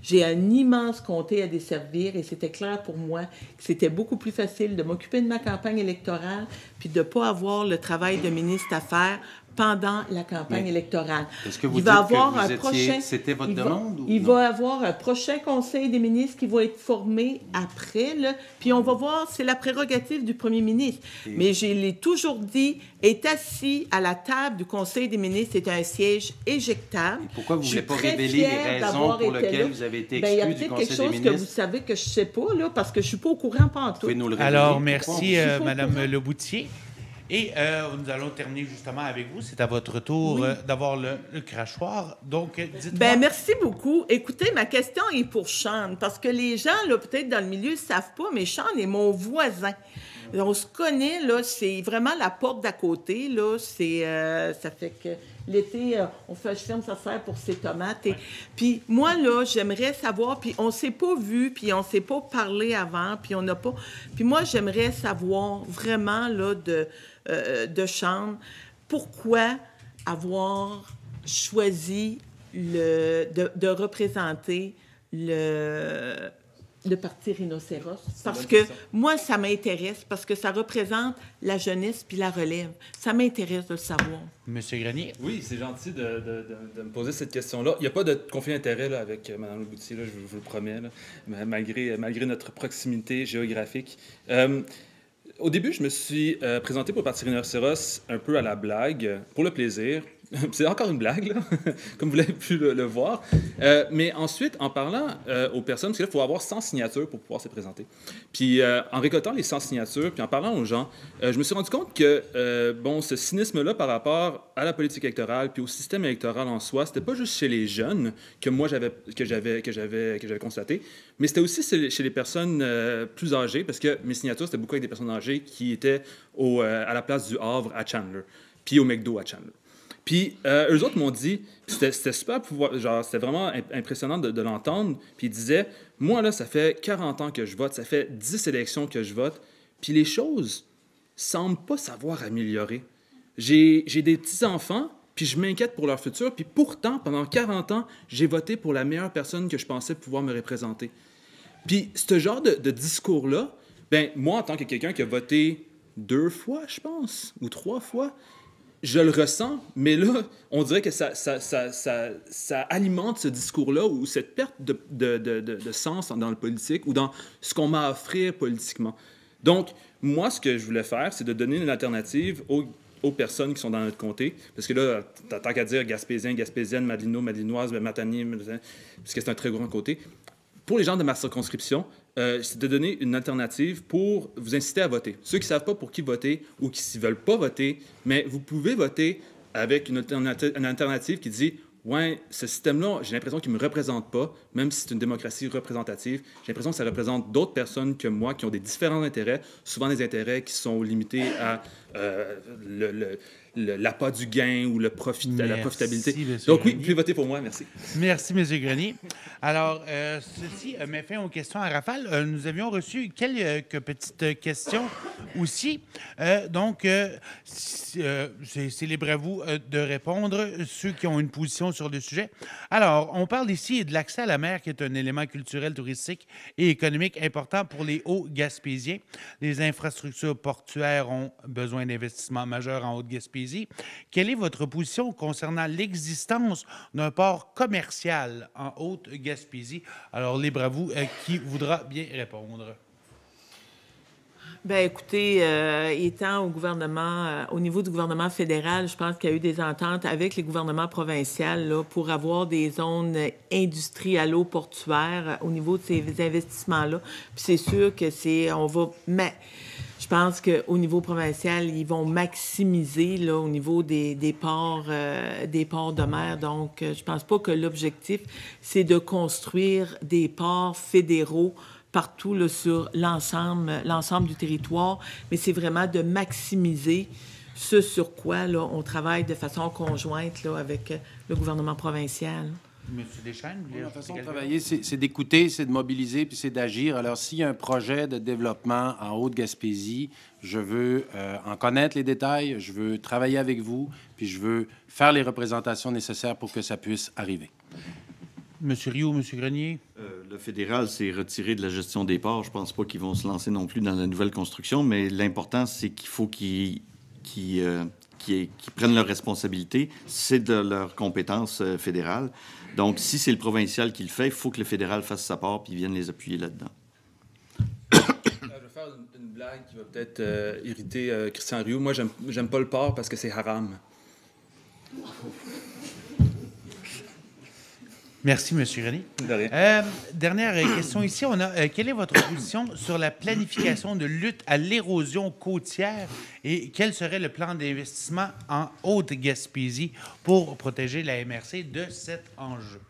J'ai un immense comté à desservir et c'était clair pour moi que c'était beaucoup plus facile de m'occuper de ma campagne électorale puis de ne pas avoir le travail de ministre à faire pendant la campagne électorale. Est-ce que vous il va dites avoir que vous un prochain, c'était votre demande? Il va avoir un prochain conseil des ministres qui va être formé après, là, puis on va voir, c'est la prérogative du premier ministre. Mais je l'ai toujours dit, est assis à la table du conseil des ministres, c'est un siège éjectable. Et pourquoi vous ne voulez pas révéler les raisons pour lesquelles vous avez été exclu du Conseil des ministres? Il y a peut-être quelque chose que vous savez que je ne sais pas, là, parce que je ne suis pas au courant pantoute. Vous pouvez nous le révéler? Alors, merci, Mme Le Boutillier. Et nous allons terminer justement avec vous. C'est à votre tour d'avoir le crachoir. Donc, dites-moi... Ben merci beaucoup. Écoutez, ma question est pour Sean, parce que les gens, là, peut-être dans le milieu, ne savent pas, mais Sean est mon voisin. On se connaît, là, c'est vraiment la porte d'à côté, là. Ça fait que l'été, je ferme sa serre pour ses tomates. Puis moi, là, j'aimerais savoir, puis on s'est pas vu, puis on s'est pas parlé avant, puis on n'a pas... Puis moi, j'aimerais savoir vraiment, là, de chambre, pourquoi avoir choisi de représenter le parti Rhinocéros. Parce que moi, ça m'intéresse, parce que ça représente la jeunesse puis la relève. Ça m'intéresse de le savoir. Monsieur Grenier? Oui, c'est gentil de me poser cette question-là. Il n'y a pas de conflit d'intérêt là, avec Mme Leboutier, là, je vous le promets, là, malgré notre proximité géographique. Au début, je me suis présenté pour le parti Rhinocéros un peu à la blague, pour le plaisir. C'est encore une blague, là, comme vous l'avez pu le voir. Mais ensuite, en parlant aux personnes, parce que là, il faut avoir 100 signatures pour pouvoir se présenter. Puis en récoltant les 100 signatures, puis en parlant aux gens, je me suis rendu compte que, ce cynisme-là par rapport à la politique électorale, puis au système électoral en soi, c'était pas juste chez les jeunes que moi que j'avais constaté, mais c'était aussi chez les personnes plus âgées, parce que mes signatures, c'était beaucoup avec des personnes âgées qui étaient à la place du Havre à Chandler, puis au McDo à Chandler. Puis eux autres m'ont dit, c'était super c'était vraiment impressionnant de l'entendre. Puis ils disaient, moi là, ça fait 40 ans que je vote, ça fait 10 élections que je vote, puis les choses semblent pas savoir améliorer. J'ai des petits-enfants, puis je m'inquiète pour leur futur, puis pourtant, pendant 40 ans, j'ai voté pour la meilleure personne que je pensais pouvoir me représenter. Puis ce genre de discours-là, ben moi, en tant que quelqu'un qui a voté 2 fois, je pense, ou 3 fois, je le ressens, mais là, on dirait que ça alimente ce discours-là ou cette perte de sens dans le politique ou dans ce qu'on m'a à offrir politiquement. Donc, moi, ce que je voulais faire, c'est de donner une alternative aux personnes qui sont dans notre comté. Parce que là, tant qu'à dire Gaspésien, Gaspésienne, Madelino, Madelinoise, Matanier, parce que c'est un très grand côté. Pour les gens de ma circonscription, c'est de donner une alternative pour vous inciter à voter. Ceux qui ne savent pas pour qui voter ou qui ne veulent pas voter, mais vous pouvez voter avec une alternative qui dit « Ouais, ce système-là, j'ai l'impression qu'il ne me représente pas, même si c'est une démocratie représentative. J'ai l'impression que ça représente d'autres personnes que moi qui ont des différents intérêts, souvent des intérêts qui sont limités à l'appât du gain ou la profitabilité. » Donc oui, vous pouvez voter pour moi, merci. Merci, M. Grenier. Alors, ceci met fin aux questions à rafale. Nous avions reçu quelques petites questions aussi. C'est libre à vous de répondre, ceux qui ont une position sur le sujet. Alors, on parle ici de l'accès à la mer, qui est un élément culturel, touristique et économique important pour les Hauts-Gaspésiens. Les infrastructures portuaires ont besoin d'investissements majeurs en Haute-Gaspésie. Quelle est votre position concernant l'existence d'un port commercial en Haute-Gaspésie? Alors, libre à vous, qui voudra bien répondre? Bien, écoutez, étant au gouvernement, au niveau du gouvernement fédéral, je pense qu'il y a eu des ententes avec les gouvernements provinciaux là, pour avoir des zones industrialo-portuaires au niveau de ces investissements-là. Puis c'est sûr que je pense qu'au niveau provincial, ils vont maximiser là, au niveau des ports de mer. Donc, je pense pas que l'objectif, c'est de construire des ports fédéraux partout là, sur l'ensemble du territoire, mais c'est vraiment de maximiser ce sur quoi là, on travaille de façon conjointe là, avec le gouvernement provincial. Monsieur Deschênes, la façon de travailler, c'est d'écouter, c'est de mobiliser, puis c'est d'agir. Alors, s'il y a un projet de développement en Haute-Gaspésie, je veux en connaître les détails, je veux travailler avec vous, puis je veux faire les représentations nécessaires pour que ça puisse arriver. Monsieur Rioux, Monsieur Grenier? Le fédéral s'est retiré de la gestion des ports. Je ne pense pas qu'ils vont se lancer non plus dans la nouvelle construction, mais l'important, c'est qu'il faut qu'ils prennent leurs responsabilités. C'est de leur compétence fédérale. Donc, si c'est le provincial qui le fait, il faut que le fédéral fasse sa part puis vienne les appuyer là-dedans. Je vais faire une blague qui va peut-être irriter Christian Rioux. Moi, j'aime pas le port parce que c'est haram. Merci, M. Grenier. De rien. Dernière question ici. Quelle est votre position sur la planification de lutte à l'érosion côtière et quel serait le plan d'investissement en Haute-Gaspésie pour protéger la MRC de cet enjeu?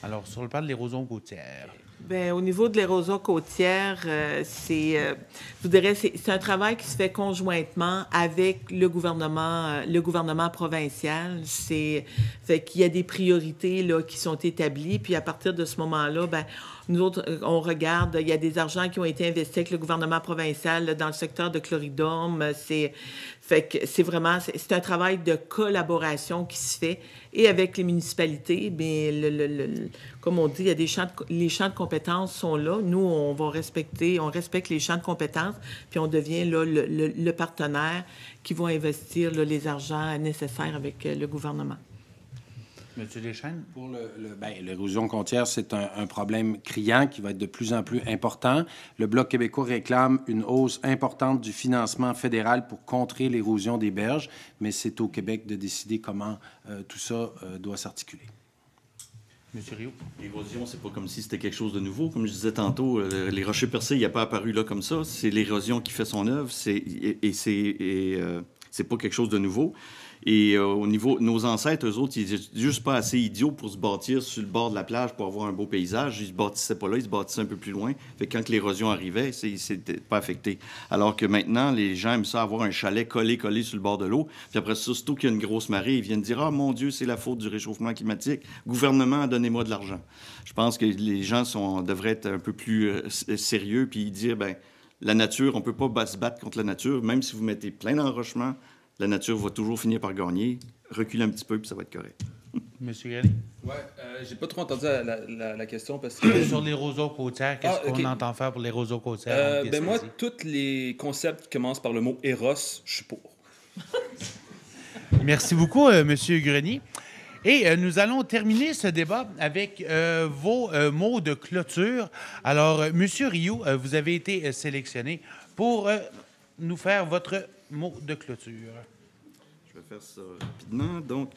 Alors, sur le plan de l'érosion côtière. Bien, au niveau de l'érosion côtière, je vous dirais, c'est un travail qui se fait conjointement avec le gouvernement provincial. Fait qu'il y a des priorités là, qui sont établies, puis à partir de ce moment-là, bien, nous autres, on regarde, il y a des argents qui ont été investis avec le gouvernement provincial là, dans le secteur de Chloridomes. Fait que c'est un travail de collaboration qui se fait et avec les municipalités. Mais comme on dit, il y a les champs de compétences sont là. Nous, on respecte les champs de compétences, puis on devient là, le partenaire qui va investir là, les argents nécessaires avec le gouvernement. Monsieur Deschênes? Pour l'érosion côtière, c'est un problème criant qui va être de plus en plus important. Le Bloc québécois réclame une hausse importante du financement fédéral pour contrer l'érosion des berges, mais c'est au Québec de décider comment tout ça doit s'articuler. Monsieur Rioux? L'érosion, c'est pas comme si c'était quelque chose de nouveau. Comme je disais tantôt, les rochers percés, il n'y a pas apparu là comme ça. C'est l'érosion qui fait son œuvre, c'est pas quelque chose de nouveau. Et au niveau, nos ancêtres, eux autres, ils étaient juste pas assez idiots pour se bâtir sur le bord de la plage pour avoir un beau paysage. Ils se bâtissaient pas là, ils se bâtissaient un peu plus loin. Fait que quand l'érosion arrivait, c'était pas affecté. Alors que maintenant, les gens aiment ça avoir un chalet collé sur le bord de l'eau. Puis après ça, surtout qu'il y a une grosse marée, ils viennent dire « Ah, mon Dieu, c'est la faute du réchauffement climatique. Gouvernement, donnez-moi de l'argent. » Je pense que les gens devraient être un peu plus sérieux puis dire « Ben, la nature, on peut pas se battre contre la nature. Même si vous mettez plein d'enrochements, la nature va toujours finir par gagner. Reculez un petit peu, puis ça va être correct. » Monsieur Galley? Oui, j'ai pas trop entendu la question parce que... Sur l'érosion côtière, qu'est-ce qu'on entend faire pour l'érosion côtière? Moi, tous les concepts qui commencent par le mot « Eros », je suis pour. Merci beaucoup, Monsieur Grenier. Et nous allons terminer ce débat avec vos mots de clôture. Alors, Monsieur Rioux, vous avez été sélectionné pour nous faire votre mot de clôture. Je vais faire ça rapidement. Donc,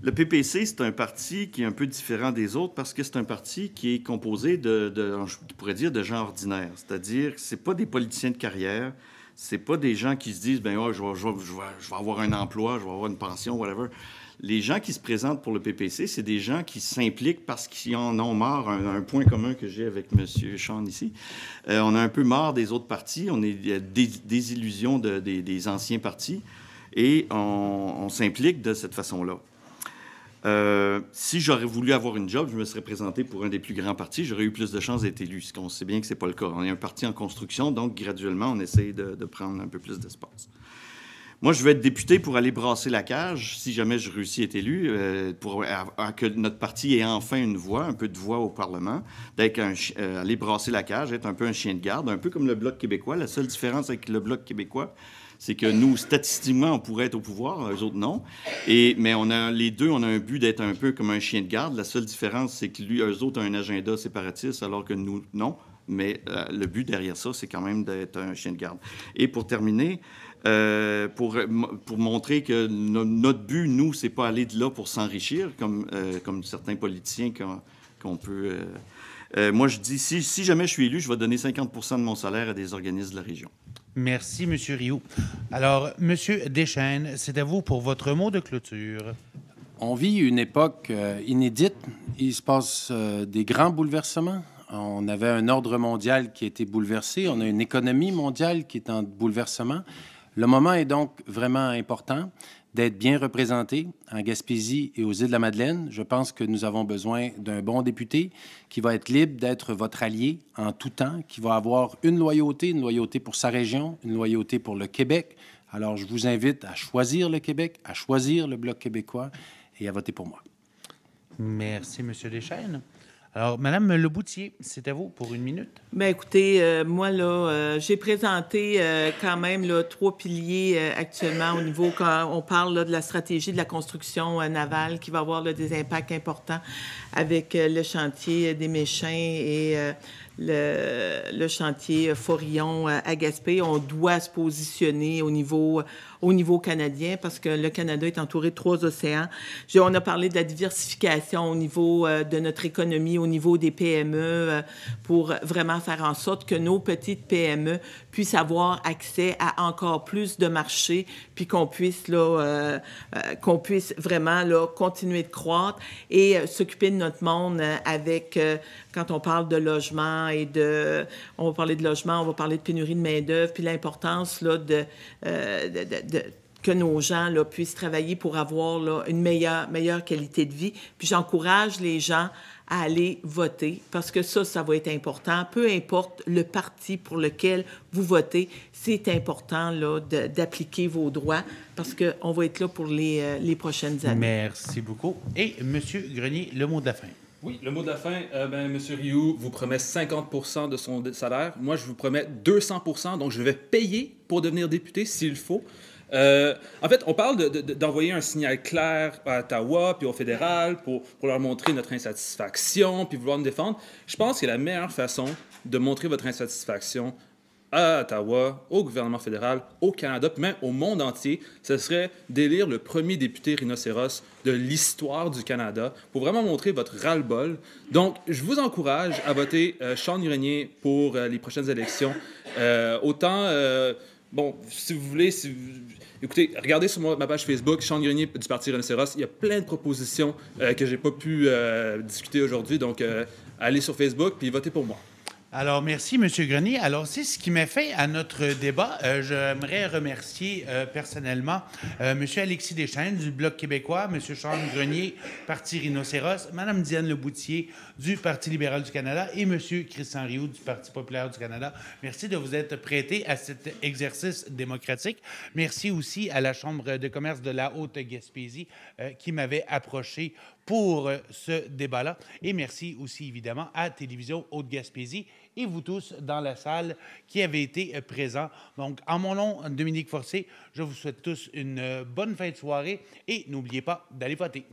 le PPC, c'est un parti qui est un peu différent des autres parce que c'est un parti qui est composé je pourrais dire, de gens ordinaires. C'est-à-dire que c'est pas des politiciens de carrière, c'est pas des gens qui se disent, ben ouais, je vais avoir un emploi, je vais avoir une pension, whatever. Les gens qui se présentent pour le PPC, c'est des gens qui s'impliquent parce qu'ils en ont marre. Un point commun que j'ai avec M. Sean ici. On a un peu marre des autres partis. On est des illusions des anciens partis. Et on s'implique de cette façon-là. Si j'aurais voulu avoir une job, je me serais présenté pour un des plus grands partis. J'aurais eu plus de chances d'être élu. Ce qu'on sait bien que ce n'est pas le cas. On est un parti en construction, donc graduellement, on essaie de prendre un peu plus d'espace. Moi, je vais être député pour aller brasser la cage, si jamais je réussis à être élu, pour que notre parti ait enfin une voix, un peu de voix au Parlement, aller brasser la cage, être un peu un chien de garde, un peu comme le Bloc québécois. La seule différence avec le Bloc québécois, c'est que nous, statistiquement, on pourrait être au pouvoir, eux autres, non. Mais les deux, on a un but d'être un peu comme un chien de garde. La seule différence, c'est que eux autres ont un agenda séparatiste, alors que nous, non. Mais le but derrière ça, c'est quand même d'être un chien de garde. Et pour terminer... pour montrer que notre but, nous, c'est pas aller de là pour s'enrichir, comme certains politiciens qu'on peut... moi, je dis, si jamais je suis élu, je vais donner 50 % de mon salaire à des organismes de la région. Merci, M. Rioux. Alors, M. Deschênes, c'est à vous pour votre mot de clôture. On vit une époque inédite. Il se passe des grands bouleversements. On avait un ordre mondial qui a été bouleversé. On a une économie mondiale qui est en bouleversement. Le moment est donc vraiment important d'être bien représenté en Gaspésie et aux Îles-de-la-Madeleine. Je pense que nous avons besoin d'un bon député qui va être libre d'être votre allié en tout temps, qui va avoir une loyauté pour sa région, une loyauté pour le Québec. Alors, je vous invite à choisir le Québec, à choisir le Bloc québécois et à voter pour moi. Merci, M. Deschênes. Alors, Mme Leboutier, c'est à vous pour 1 minute. Bien, écoutez, moi, là, j'ai présenté quand même là, 3 piliers actuellement au niveau, quand on parle là, de la stratégie de la construction navale qui va avoir là, des impacts importants avec le chantier des Méchins et le chantier Forillon à Gaspé. On doit se positionner au niveau canadien parce que le Canada est entouré de 3 océans. On a parlé de la diversification au niveau de notre économie, au niveau des PME, pour vraiment faire en sorte que nos petites PME puissent avoir accès à encore plus de marchés, puis qu'on puisse, là, qu'on puisse vraiment là, continuer de croître et s'occuper de notre monde avec, quand on parle de logement on va parler de logement, on va parler de pénurie de main-d'œuvre, puis l'importance là, que nos gens là, puissent travailler pour avoir là, une meilleure qualité de vie. Puis j'encourage les gens à aller voter parce que ça va être important. Peu importe le parti pour lequel vous votez, c'est important là, d'appliquer vos droits parce qu'on va être là pour les prochaines années. Merci beaucoup. Et M. Grenier, le mot de la fin. Oui, le mot de la fin, M. Rioux vous promet 50 de son salaire. Moi, je vous promets 200 donc je vais payer pour devenir député s'il faut. En fait, on parle d'envoyer un signal clair à Ottawa puis au fédéral pour leur montrer notre insatisfaction puis vouloir nous défendre. Je pense que la meilleure façon de montrer votre insatisfaction à Ottawa, au gouvernement fédéral, au Canada, puis même au monde entier, ce serait d'élire le premier député rhinocéros de l'histoire du Canada pour vraiment montrer votre ras-le-bol. Donc, je vous encourage à voter Sean Grenier pour les prochaines élections. Bon, si vous voulez, écoutez, regardez sur ma page Facebook, Sean Grenier du Parti Rhinocéros. Il y a plein de propositions que j'ai pas pu discuter aujourd'hui. Donc, allez sur Facebook puis votez pour moi. Alors, merci, M. Grenier. Alors, c'est ce qui met fin à notre débat. J'aimerais remercier personnellement M. Alexis Deschênes du Bloc québécois, M. Sean Grenier, Parti Rhinocéros, Mme Diane Leboutier du Parti libéral du Canada et M. Christian Rioux du Parti populaire du Canada. Merci de vous être prêté à cet exercice démocratique. Merci aussi à la Chambre de commerce de la Haute-Gaspésie qui m'avait approché pour ce débat-là. Et merci aussi, évidemment, à Télévision Haute-Gaspésie et vous tous dans la salle qui avez été présents. Donc, en mon nom, Dominique Forcé, je vous souhaite tous une bonne fin de soirée et n'oubliez pas d'aller voter.